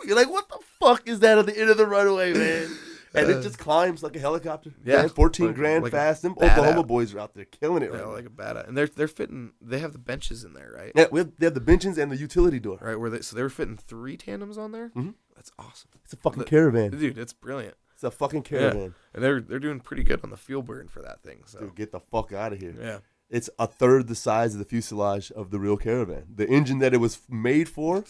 you're like, what the fuck is that at the end of the runway, man? And it just climbs like a helicopter. Yeah. Man, 14 Like- grand like fast. Them badass. Oklahoma boys are out there killing it right Yeah, now. like a badass. And they're fitting. They have the benches in there, right? Yeah, they have the benches and the utility door. Right. So they were fitting 3 tandems on there. Mhm. That's awesome, It's a fucking caravan. dude. It's brilliant. It's a fucking Yeah. caravan. And they're doing pretty good on the fuel burn for that thing. So Dude, get the fuck out of here. yeah. It's a third the size of the fuselage of the real caravan. The engine that it was made for,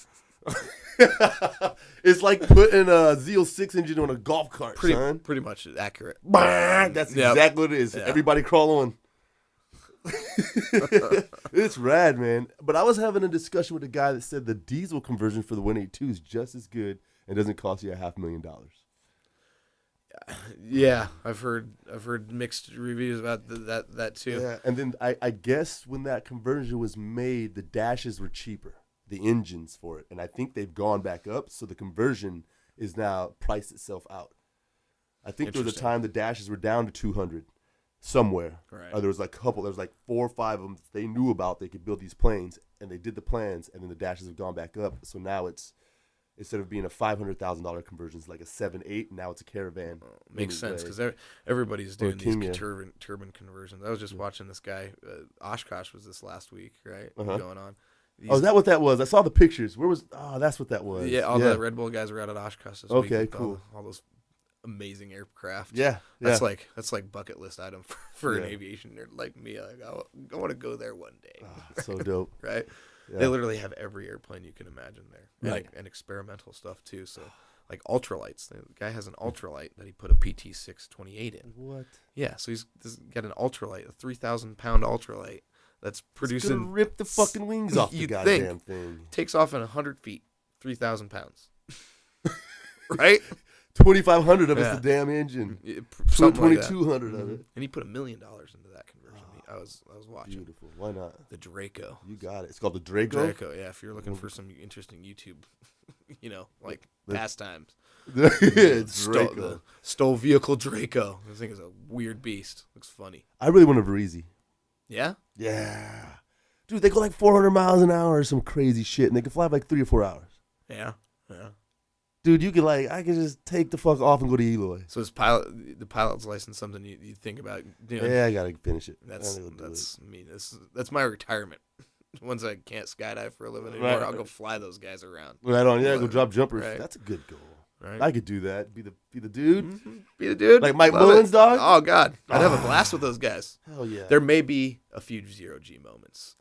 it's like putting a Z06 engine on a golf cart, son. Pretty much accurate. That's Yep. exactly what it is. Yeah. Everybody crawl on. It's rad, man. But I was having a discussion with a guy that said the diesel conversion for the 182 is just as good and doesn't cost you $500,000. Yeah, I've heard mixed reviews about that too. Yeah, and then I guess when that conversion was made, the dashes were cheaper, the engines for it, and I think they've gone back up, so the conversion is now priced itself out. I think there was a Interesting. time the dashes were down to 200 somewhere. Right. There was like a couple. There was like 4 or 5 of them they knew about. They could build these planes, and they did the plans, and then the dashes have gone back up. So now it's instead of being a $500,000 conversion, it's like a 7-8, and now it's a caravan. Makes sense Anyway. because everybody's Or doing King, these yeah. turbine conversions. I was just watching this guy. Oshkosh was this last week, right? Uh-huh. Going on. Oh, is that what that was? I saw the pictures. Where was? Oh, that's what that was. Yeah, all the Red Bull guys were out at Oshkosh this week. Okay, with cool. All those amazing aircraft. Yeah, That's yeah. like bucket list item for an Yeah. aviation nerd like me. Like, I want to go there one day, So dope. right? Yeah. They literally have every airplane you can imagine there, Right. and experimental stuff too. So, like ultralights. The guy has an ultralight that he put a PT628 in. What? Yeah, so he's got an ultralight, a 3,000-pound ultralight that's It's producing. gonna rip the fucking wings off the You'd goddamn thing. Takes off in 100 feet, 3,000 pounds. Right? 2,500 of Yeah. it's the damn engine. Something like that. 2,200 of it. And he put $1 million into that conversion. I was watching Beautiful. Why not? the Draco. You got it. It's called the Draco. Draco, yeah. If you're looking for some interesting YouTube, like pastimes. It's Stole, Draco. the stole vehicle Draco. This thing is a weird beast. Looks funny. I really want a Breezy. Yeah. Yeah. Dude, they go like 400 miles an hour or some crazy shit, and they can fly for like 3 or 4 hours. Yeah. Dude, you can I can just take the fuck off and go to Eloy. So is the pilot's license something you think about doing? Yeah, I gotta finish it. That's I gotta do it. I mean that's my retirement. Once I can't skydive for a living anymore, Right. I'll go fly those guys around. Right on. Yeah, go drop jumpers. Right. That's a good goal. Right. I could do that. Be the dude. Mm-hmm. Be the dude. Like Mike Love Mullins, it. dog? Oh God, I'd have a blast with those guys. Hell yeah. There may be a few 0G moments.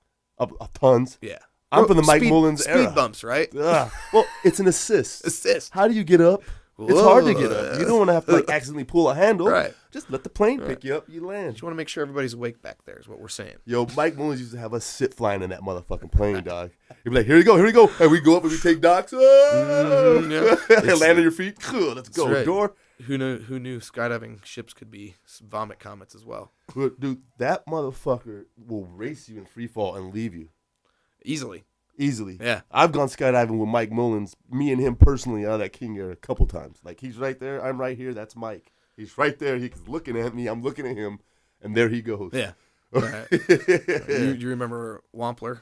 Tons. Yeah. I'm from the Mike Speed- Mullins speed era. bumps, right? Ugh. Well, it's an assist. Assist. How do you get up? It's hard to get up. You don't want to have to accidentally pull a handle. Right. Just let the plane Right. pick you up. You land. You want to make sure everybody's awake back there is what we're saying. Yo, Mike Mullins used to have us sit flying in that motherfucking plane, dog. He'd be like, here we go. And we go up and we take docks. yeah. And land on your feet. Cool, let's go. right. Door. Who knew skydiving ships could be vomit comets as well? Dude, that motherfucker will race you in free fall and leave you. Easily. Easily. Yeah. I've gone skydiving with Mike Mullins, me and him personally, out of that King Air a couple times. Like, he's right there. I'm right here. That's Mike. He's right there. He's looking at me. I'm looking at him. And there he goes. Yeah. Right. you remember Wampler,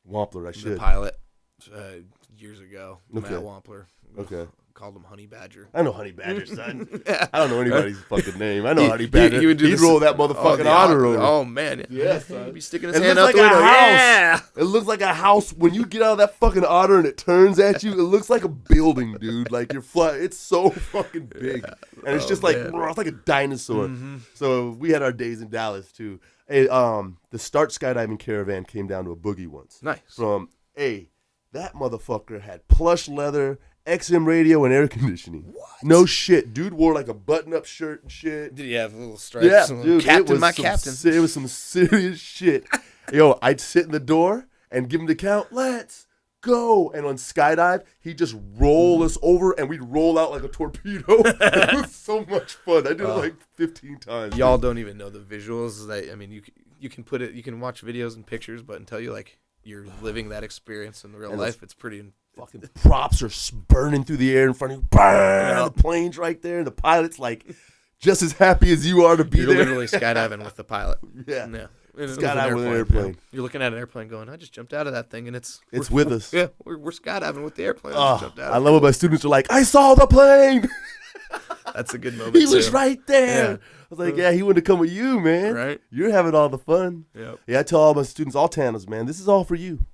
Wampler, I the should. pilot, years ago? Okay. Matt Wampler. Okay. Called him Honey Badger. I know Honey Badger, son. Yeah. I don't know anybody's fucking name. I know Honey Badger. He would do He'd this- roll that motherfucking the otter over. Oh man. Yes, son. He'd be sticking his It hand looks out like the a window. house. Yeah. It looks like a house. When you get out of that fucking otter and it turns at you, it looks like a building, dude. Like you're flying. It's so fucking big. And it's just like, man. it's like a dinosaur. So we had our days in Dallas too. Hey, the Start Skydiving Caravan came down to a boogie once. Nice. That motherfucker had plush leather, XM radio, and air conditioning. What? No shit. Dude wore like a button-up shirt and shit. Did he have little stripes? Yeah, and dude. Captain, my some captain. It was some serious shit. Yo, I'd sit in the door and give him the count. Let's go. And on skydive, he'd just roll us over and we'd roll out like a torpedo. It was so much fun. I did it like 15 times. Y'all don't even know the visuals. You can watch videos and pictures, but until you're living that experience in real And life, it's pretty. Fucking props are burning through the air in front of you. Bam! The plane's right there. And the pilot's like just as happy as you are to be You're there. literally skydiving with the pilot. Yeah. Skydiving with an airplane. You're looking at an airplane going, I just jumped out of that thing, and it's with us. Yeah, we're skydiving with the airplane. I love when my students are like, I saw the plane. That's a good moment. He was right there. Yeah. I was like, yeah, he wouldn't have come with you, man. Right. You're having all the fun. Yep. Yeah, I tell all my students, all Tannas, man, this is all for you.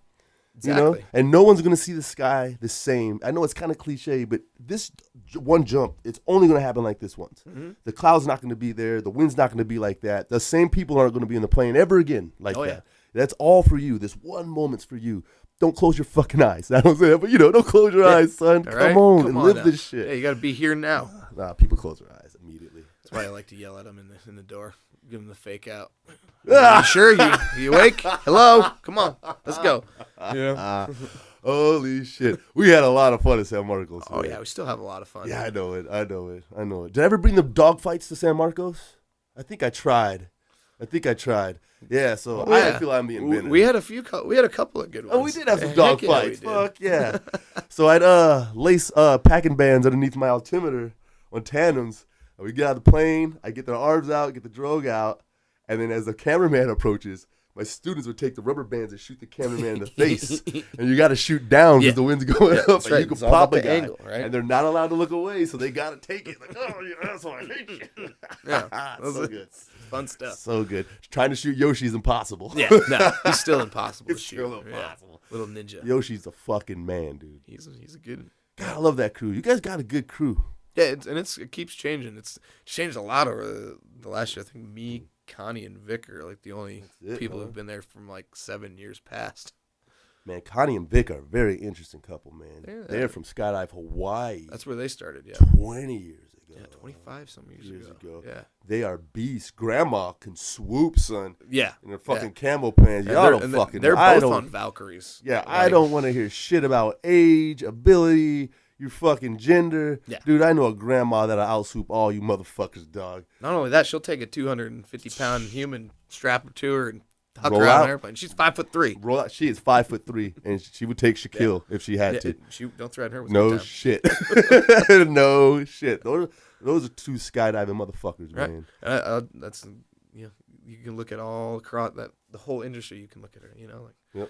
Exactly. You know? And no one's going to see the sky the same. I know it's kind of cliche, but this one jump, it's only going to happen like this once. Mm-hmm. The cloud's not going to be there. The wind's not going to be like that. The same people aren't going to be in the plane ever again like that. Yeah. That's all for you. This one moment's for you. Don't close your fucking eyes. I don't say that, but don't close your eyes, son. Come on and live now. this shit. Yeah, you got to be here now. Nah, people close their eyes immediately. That's why I like to yell at them in the door. Give them the fake out. You sure? You awake? Hello? Come on. Let's go. Yeah. Holy shit. We had a lot of fun at San Marcos. Oh, man. yeah. We still have a lot of fun. Yeah, I know it. Did I ever bring the dog fights to San Marcos? I think I tried. Yeah, so I feel I'm the inventor. We had a couple of good ones. Oh, we did have some dog Heck fights. Yeah, Fuck yeah. So I'd lace packing bands underneath my altimeter on tandems. And we get out of the plane. I get their arms out, get the drogue out. And then as the cameraman approaches, my students would take the rubber bands and shoot the cameraman in the face. And you got to shoot down because the wind's going up. That's and right. you can It's all pop about a the guy. angle, right? And they're not allowed to look away, so they got to take it. Like, oh, you asshole, I hate you. Yeah. So good. Fun stuff. So good. Trying to shoot Yoshi is impossible. Yeah, no, he's still impossible to shoot. Still impossible. Yeah. Little ninja. Yoshi's a fucking man, dude. He's a good. God, I love that crew. You guys got a good crew. Yeah, it keeps changing. It's changed a lot over the last year. I think me, Connie, and Vic are like the only people who've been there from like 7 years past. Man, Connie and Vic are a very interesting couple, man. They're from Skydive Hawaii. That's where they started, yeah. 20 years ago. Yeah, 25 some years ago. Yeah. They are beasts. Grandma can swoop, son. Yeah. In their fucking camo pants. Y'all don't fucking They're both on Valkyries. Yeah, I don't want to hear shit about age, ability, your fucking gender. Yeah. Dude, I know a grandma that'll outswoop all you motherfuckers, dog. Not only that, she'll take a 250-pound human strap to her and huck Roll her out out. on an airplane. She's 5'3". Roll out. She is 5'3", and she would take Shaquille if she had to. Don't threaten her with No good time. shit. No shit. Those are two skydiving motherfuckers, Right. man. That's you can look at all across the whole industry. You can look at her. Yep.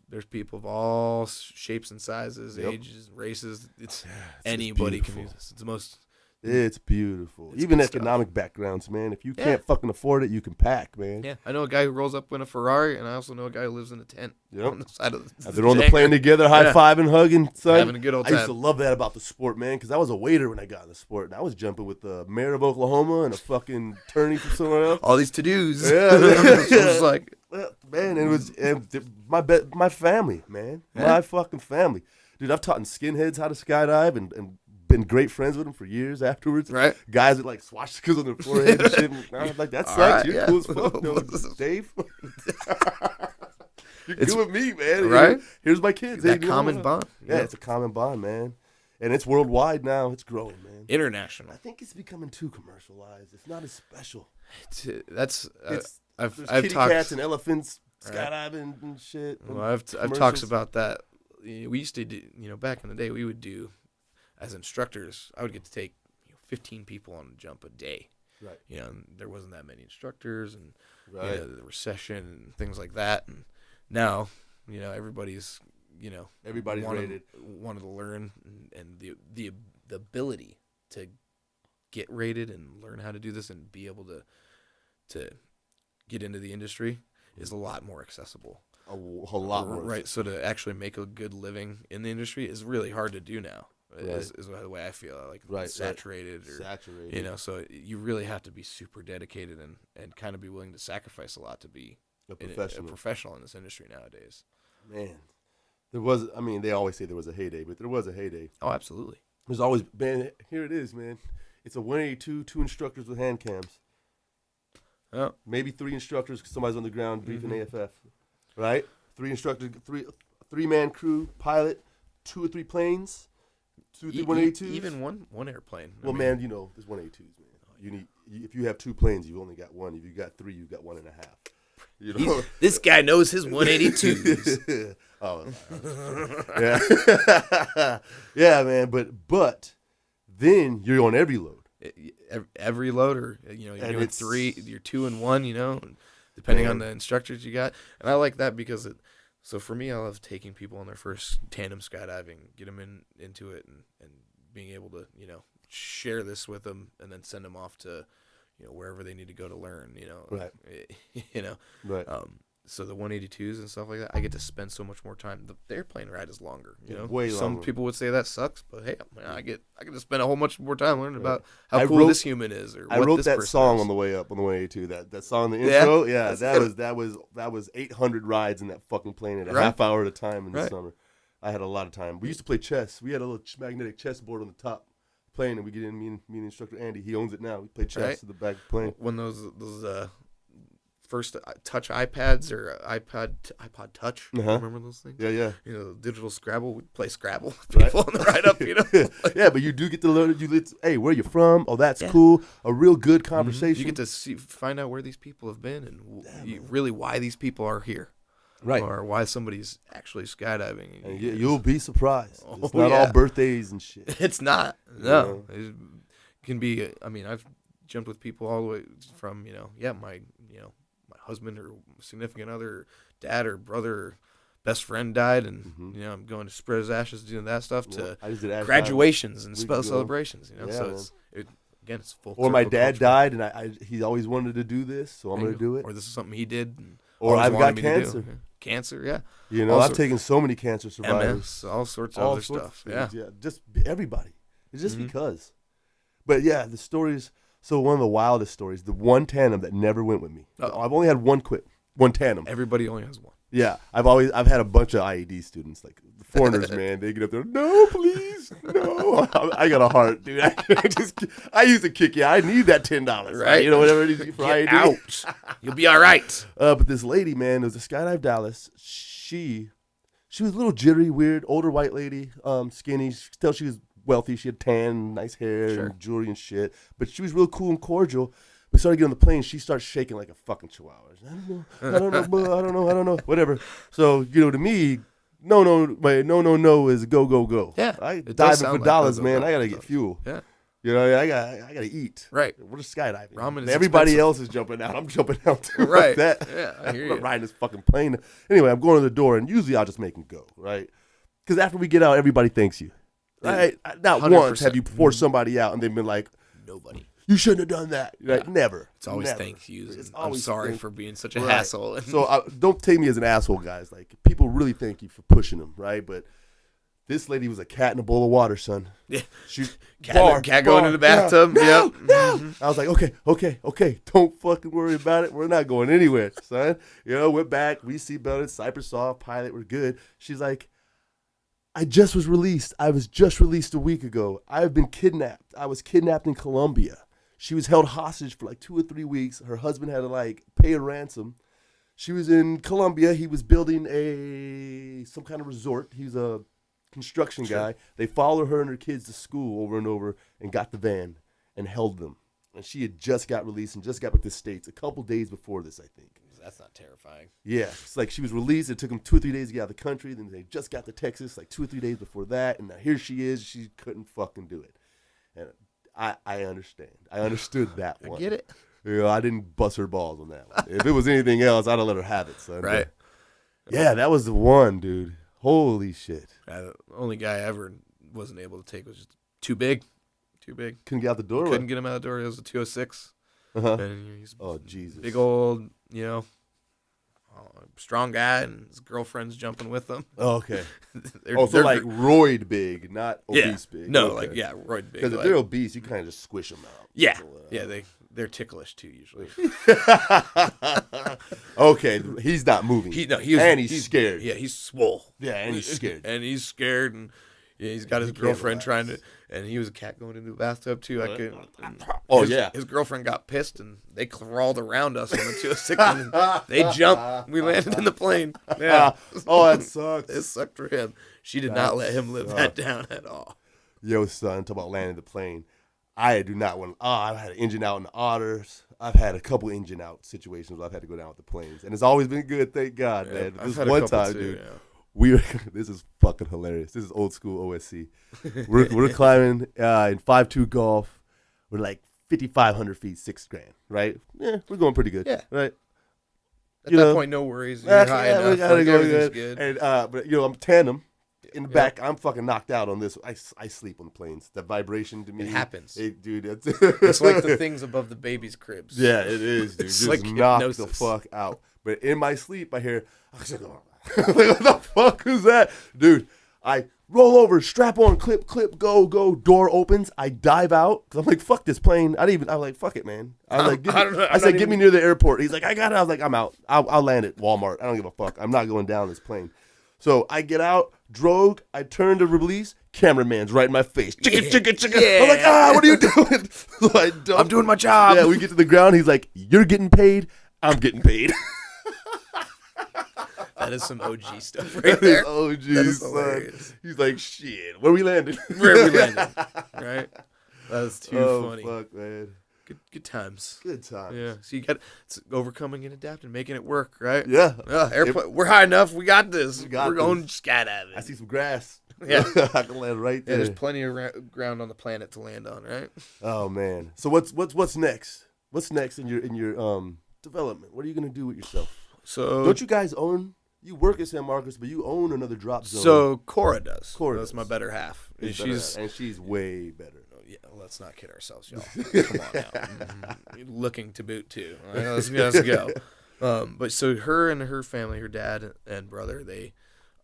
There's people of all shapes and sizes, ages, races. It's anybody can use this. It's the most. It's beautiful. It's Even good economic backgrounds, man. If you can't fucking afford it, you can pack, man. Yeah, I know a guy who rolls up in a Ferrari, and I also know a guy who lives in a tent on the side of the. They're on the plane together, high-fiving, hugging, son. Having a good old time. I used to love that about the sport, man, because I was a waiter when I got in the sport, and I was jumping with the mayor of Oklahoma and a fucking attorney from somewhere else. All these to-dos. Yeah. So it was like, man, it was my family, man. My fucking family. Dude, I've taught skinheads how to skydive and been great friends with them for years afterwards. Right. Guys with like swastika on their forehead and shit. And I was like, that sucks. Right, You're cool as fuck. No, Dave. You're good with me, man. Right. Here's my kids. that common bond. Yeah, it's a common bond, man. And it's worldwide now. It's growing, man. International. I think it's becoming too commercialized. It's not as special. I've kitty talked cats and elephants skydiving and shit. Well, I've talked about that. We used to do, back in the day, we would do, as instructors, I would get to take 15 people on a jump a day. Right. And there wasn't that many instructors, and Right. the recession and things like that. And now, everybody's, Everybody's rated. wanted to learn, and the ability to get rated and learn how to do this and be able to get into the industry is a lot more accessible. A lot more. Right. So to actually make a good living in the industry is really hard to do now. Is the way I feel. Like saturated. Saturated. So you really have to be super dedicated and kind of be willing to sacrifice a lot to be a professional in this industry nowadays. Man, they always say there was a heyday, but there was a heyday. Oh, absolutely. There's always, man, here it is, man. It's a 182, 2 instructors with hand cams. Oh. Maybe 3 instructors because somebody's on the ground briefing AFF. Right? 3 instructors, 3-man crew, pilot, 2 or 3 planes, 2 or 3 182s. Even one airplane. Well, man, there's 182s, man. If you have 2 planes, you've only got 1. If you got 3, you've got 1.5. This guy knows his 182s. Oh, yeah. Yeah, man. But then you're on every load. every loader, you're And doing 3, you're 2 and 1, depending on the instructors you got. And I like that because so for me, I love taking people on their first tandem skydiving, get them into it, and being able to, share this with them, and then send them off to, wherever they need to go to learn, Right. Right. So the 182s and stuff like that, I get to spend so much more time. The airplane ride is longer, Way Some longer. people would say that sucks, but hey, I get to spend a whole much more time learning about how cool this human is, or I what wrote this that person song is. on the way up on the 182. That song, the intro, Yeah? that was 800 rides in that fucking plane at a half hour at a time in the summer. I had a lot of time. We used to play chess. We had a little magnetic chessboard on the top plane, and we get in. Me and the instructor Andy, he owns it now. We play chess at the back of the plane. When those first touch iPads or iPod Touch, remember those things? Yeah. Digital Scrabble. We play Scrabble with people on the ride up. Yeah, but you do get to learn. Hey, where you from? Oh, that's cool. A real good conversation. You get to find out where these people have been and really why these people are here. Right. Or why somebody's actually skydiving. And you'll be surprised. It's not all birthdays and shit. It's not. No. It can be, I've jumped with people all the way from, my husband or significant other, or dad or brother or best friend died, and, I'm going to spread his ashes, doing that stuff, to graduations and celebrations, So it's full. Or my dad died, and he always wanted to do this, so I'm going to do it. Or this is something he did. Or I've got cancer. Cancer, yeah. I've taken so many cancer survivors. MS, all sorts of other stuff. Yeah, just everybody. It's just because. But yeah, the stories. So one of the wildest stories, the one tandem that never went with me. I've only had one tandem. Everybody only has one. Yeah, I've had a bunch of IED students, like the foreigners, man. They get up there, no, please, no. I got a heart, dude. I used to kick you. I need that $10, right? Whatever it is for IED. Out. You'll be all right. But this lady, man, it was a Skydive Dallas. She was a little jittery, weird, older white lady, skinny. You could tell she was wealthy. She had tan, nice hair, and jewelry and shit. But she was real cool and cordial. We started getting on the plane. She starts shaking like a fucking chihuahua. I don't know, whatever. So, to me, no is go. Yeah. I diving for dollars, man. I got to get fuel. Yeah. I got to eat. Right. We're just skydiving. Ramen is Everybody expensive. else is jumping out. I'm jumping out too. Right. Like that. Yeah, I hear I'm you. not riding this fucking plane. Anyway, I'm going to the door, and usually I'll just make them go, right? Because after we get out, everybody thanks you. Right? Not 100%. once have you forced somebody out, and they've been like, nobody. You shouldn't have done that. Like, never. It's always never. thank yous. It's I'm always sorry for being such a hassle. So don't take me as an asshole, guys. Like, people really thank you for pushing them, right? But this lady was a cat in a bowl of water, son. Yeah. She cat going in the bathtub. No. Mm-hmm. I was like, okay. Don't fucking worry about it. We're not going anywhere, son. Went back. We seatbelted. Cypress saw pilot. We're good. She's like, I just was released. I was just released a week ago. I have been kidnapped. I was kidnapped in Colombia. She was held hostage for like 2 or 3 weeks. Her husband had to pay a ransom. She was in Colombia. He was building some kind of resort. He's a construction guy. They followed her and her kids to school over and over and got the van and held them. And she had just got released and just got back to the States a couple days before this, I think. That's not terrifying. Yeah. It's like she was released. It took them 2 or 3 days to get out of the country. Then they just got to Texas like 2 or 3 days before that. And now here she is. She couldn't fucking do it. And I understand. I understood that one. I get it. I didn't bust her balls on that one. If it was anything else, I'd have let her have it, son. Right. But yeah, that was the one, dude. Holy shit. The only guy I ever wasn't able to take was just too big. Couldn't get out the door? Couldn't get him out the door. It was a 206. Uh-huh. And he's Jesus. big old, strong guy, and his girlfriend's jumping with him. Oh, okay. they're like roid big, not obese big. No, okay. roid big. Because if they're obese, you kind of just squish them out. Yeah. So, They're ticklish too usually. Okay, he's not moving. He's scared. Yeah, he's swole. Yeah, and he's scared. And he's got his girlfriend trying to, and he was a cat going into the bathtub too. His girlfriend got pissed, and they crawled around us on the 206. And they jumped. We landed in the plane. Yeah. That sucks. It sucked for him. She did not let him live that down at all. Yo, son, talk about landing the plane. I do not want. I've had an engine out in the Otters. I've had a couple engine out situations where I've had to go down with the planes, and it's always been good. Thank God, man. But this one time, dude, this is fucking hilarious. This is old school OSC. We're climbing in 5-2 golf. we're like 5,500 feet, $6,000, right? Yeah, we're going pretty good. Yeah. Right. At that point, no worries. You're high enough. We gotta go everything's good. good. And but I'm tandem. In the back, I'm fucking knocked out on this. I sleep on the planes. That vibration to me. It happens. Dude, It's like the things above the baby's cribs. Yeah, it is, dude. It's Just like knock hypnosis. the fuck out. But in my sleep, I hear, like, what the fuck is that? Dude, I roll over, strap on, clip, go. Door opens. I dive out. Cause I'm like, fuck this plane. I'm like, fuck it, man. I was like, get me near the airport. He's like, I got it. I was like, I'm out. I'll land at Walmart. I don't give a fuck. I'm not going down this plane. So I get out, drogue, I turn to release, cameraman's right in my face. Chicka. Yeah. I'm like, what are you doing? So I'm doing my job. Yeah, we get to the ground. He's like, you're getting paid. I'm getting paid. That is some OG stuff right there. OG, That is son. hilarious. He's like, shit, where we landed? Where we landed, right? That is too funny. Fuck, man. Good times. Good time. Yeah. So it's overcoming and adapting, making it work, right? Yeah. Airplane. We're high enough. We got this. We're going this. skydiving. I see some grass. Yeah. I can land right Yeah, there. there's plenty of ground on the planet to land on, right? Oh man. So what's next? What's next in your development? What are you gonna do with yourself? So Don't you guys own? You work at San Marcos, but you own another drop zone. So Cora does. Cora That's does. my better half. And she's way better. yeah. Let's not kid ourselves, y'all. Come on now. Looking to boot too. All right, let's go. But so her and her family, her dad and brother, they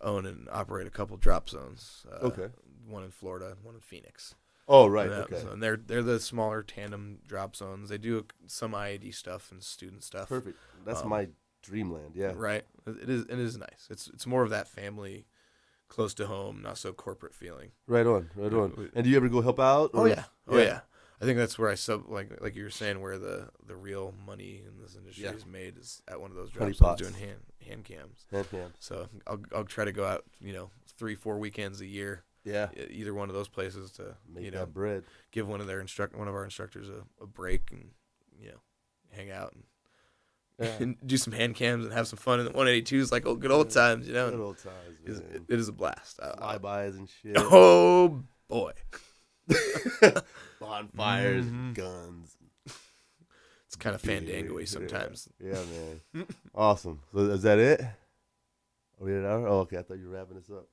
own and operate a couple drop zones. Okay. One in Florida, one in Phoenix. Oh right. Yeah, Okay. so- and they're the smaller tandem drop zones. They do some IAD stuff and student stuff. Perfect. That's my dreamland. Yeah. Right. It is nice. It's more of that family, close to home, not so corporate feeling. Right on. And do you ever go help out? Oh or- yeah. Oh yeah. I think that's where like you were saying, where the real money in this industry is made is at one of those drop zones doing hand cams. Hand cams. So I'll try to go out 3-4 weekends a year. Yeah. Either one of those places to Make that bread. give one of our instructors a break and hang out and do some hand cams and have some fun in the 182s like good old times. Good old times. Man. It is a blast. Flybys and shit. Oh boy. Bonfires, guns. It's kind of fandango-y sometimes. Yeah, man. Awesome. So is that it? Are we at an hour? Oh, okay. I thought you were wrapping this up.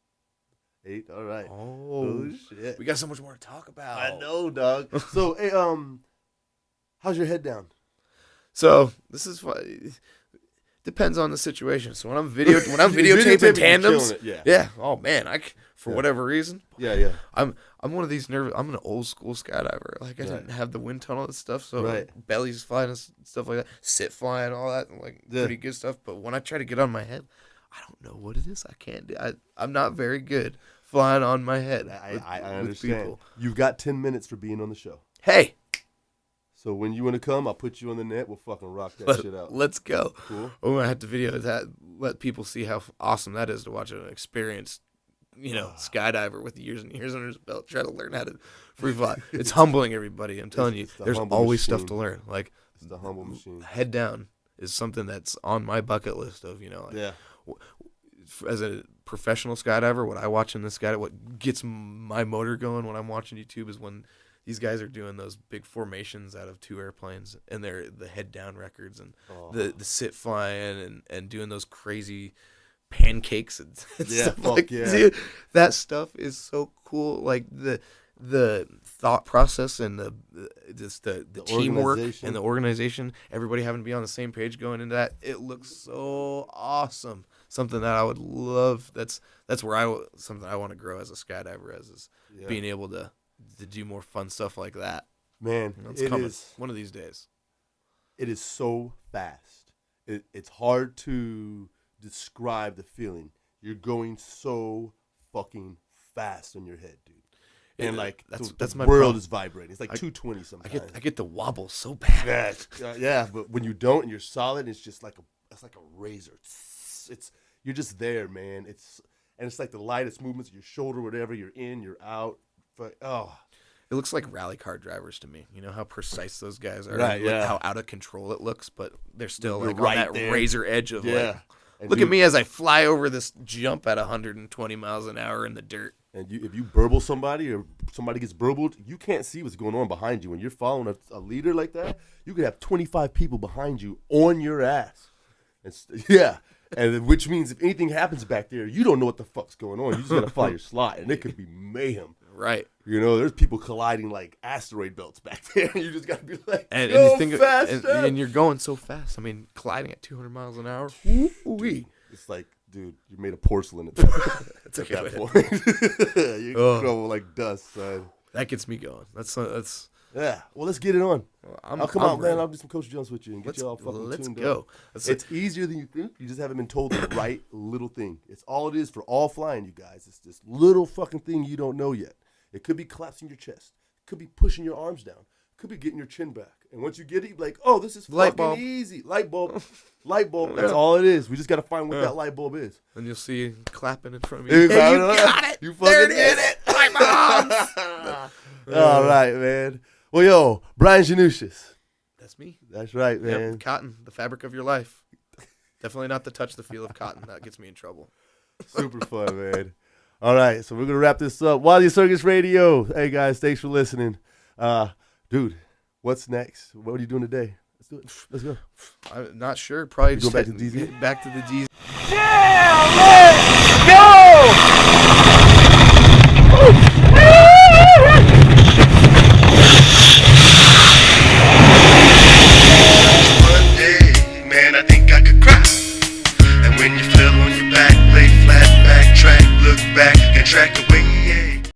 8? All right. Oh shit. We got so much more to talk about. I know, dog. So, hey, how's your head down? So this is depends on the situation. So when I'm videotaping tandems, yeah. Oh man, for whatever reason, I'm one of these nervous. I'm an old school skydiver. Like I didn't have the wind tunnel and stuff, so bellies flying and stuff like that, sit flying, all that, pretty good stuff. But when I try to get on my head, I don't know what it is. I can't do. I'm not very good flying on my head. I understand. People. You've got 10 minutes for being on the show. Hey. So when you want to come, I'll put you on the net. We'll fucking rock that shit out. Let's go. Cool. I'm gonna have to video that. Let people see how awesome that is to watch an experienced, skydiver with years and years under his belt try to learn how to free fly. It's humbling, everybody. I'm telling you, there's always stuff to learn. Like it's the humble machine. Head down is something that's on my bucket list of as a professional skydiver. What I watch in this sky, what gets my motor going when I'm watching YouTube is when these guys are doing those big formations out of 2 airplanes, and they're the head down records and the sit flying and doing those crazy pancakes and stuff like that. Dude, that stuff is so cool. Like the thought process and the teamwork and the organization, everybody having to be on the same page going into that. It looks so awesome. Something that I would love. That's where something I want to grow as a skydiver is being able to do more fun stuff like that. Man, it's coming one of these days. It is so fast. It's hard to describe the feeling. You're going so fucking fast in your head, dude. And that's my world problem. Is vibrating. It's like 220 sometimes. I get the wobble so bad. Yeah, but when you don't and you're solid, it's just like a razor. You're just there, man. It's like the lightest movements of your shoulder, whatever. You're in, you're out. It looks like rally car drivers to me. You know how precise those guys are, right? Yeah. How out of control it looks, but they're still on that razor edge of Look at me as I fly over this jump at 120 miles an hour in the dirt. And if you burble somebody or somebody gets burbled, you can't see what's going on behind you. When you're following a leader like that, you could have 25 people behind you on your ass. And which means if anything happens back there, you don't know what the fuck's going on. You just got to follow your slide, and it could be mayhem. Right. There's people colliding like asteroid belts back there. You just got to be like, and go you think, faster. And you're going so fast. I mean, colliding at 200 miles an hour. Woo-wee. It's like, dude, you're made of porcelain at that point. You crumble like dust, son. That gets me going. That's yeah. Well, let's get it on. I'll come out, man. I'll do some coach jumps with you and get you all fucking let's tuned go. up. It's easier than you think. You just haven't been told the right little thing. It's all it is for all flying, you guys. It's this little fucking thing you don't know yet. It could be collapsing your chest. It could be pushing your arms down. It could be getting your chin back. And once you get it, you're like, oh, this is fucking easy. Light bulb. Light bulb. That's all it is. We just got to find what that light bulb is. And you'll see you clapping in front of me. Hey, you got it. You fucking did it. Light bulbs. All right, man. Well, yo, Brian Ganousis. That's me. That's right, man. Yep, cotton, the fabric of your life. Definitely not the touch the feel of cotton. That gets me in trouble. Super fun, man. All right, so we're going to wrap this up. WazzyCircus Radio. Hey, guys, thanks for listening. Dude, what's next? What are you doing today? Let's do it. Let's go. I'm not sure. Probably just back to the DZ? Back to the DZ. Yeah, let's go! One day, man, I think I could cry. And when you fell on your back, lay flat, backtrack, look back, and track the way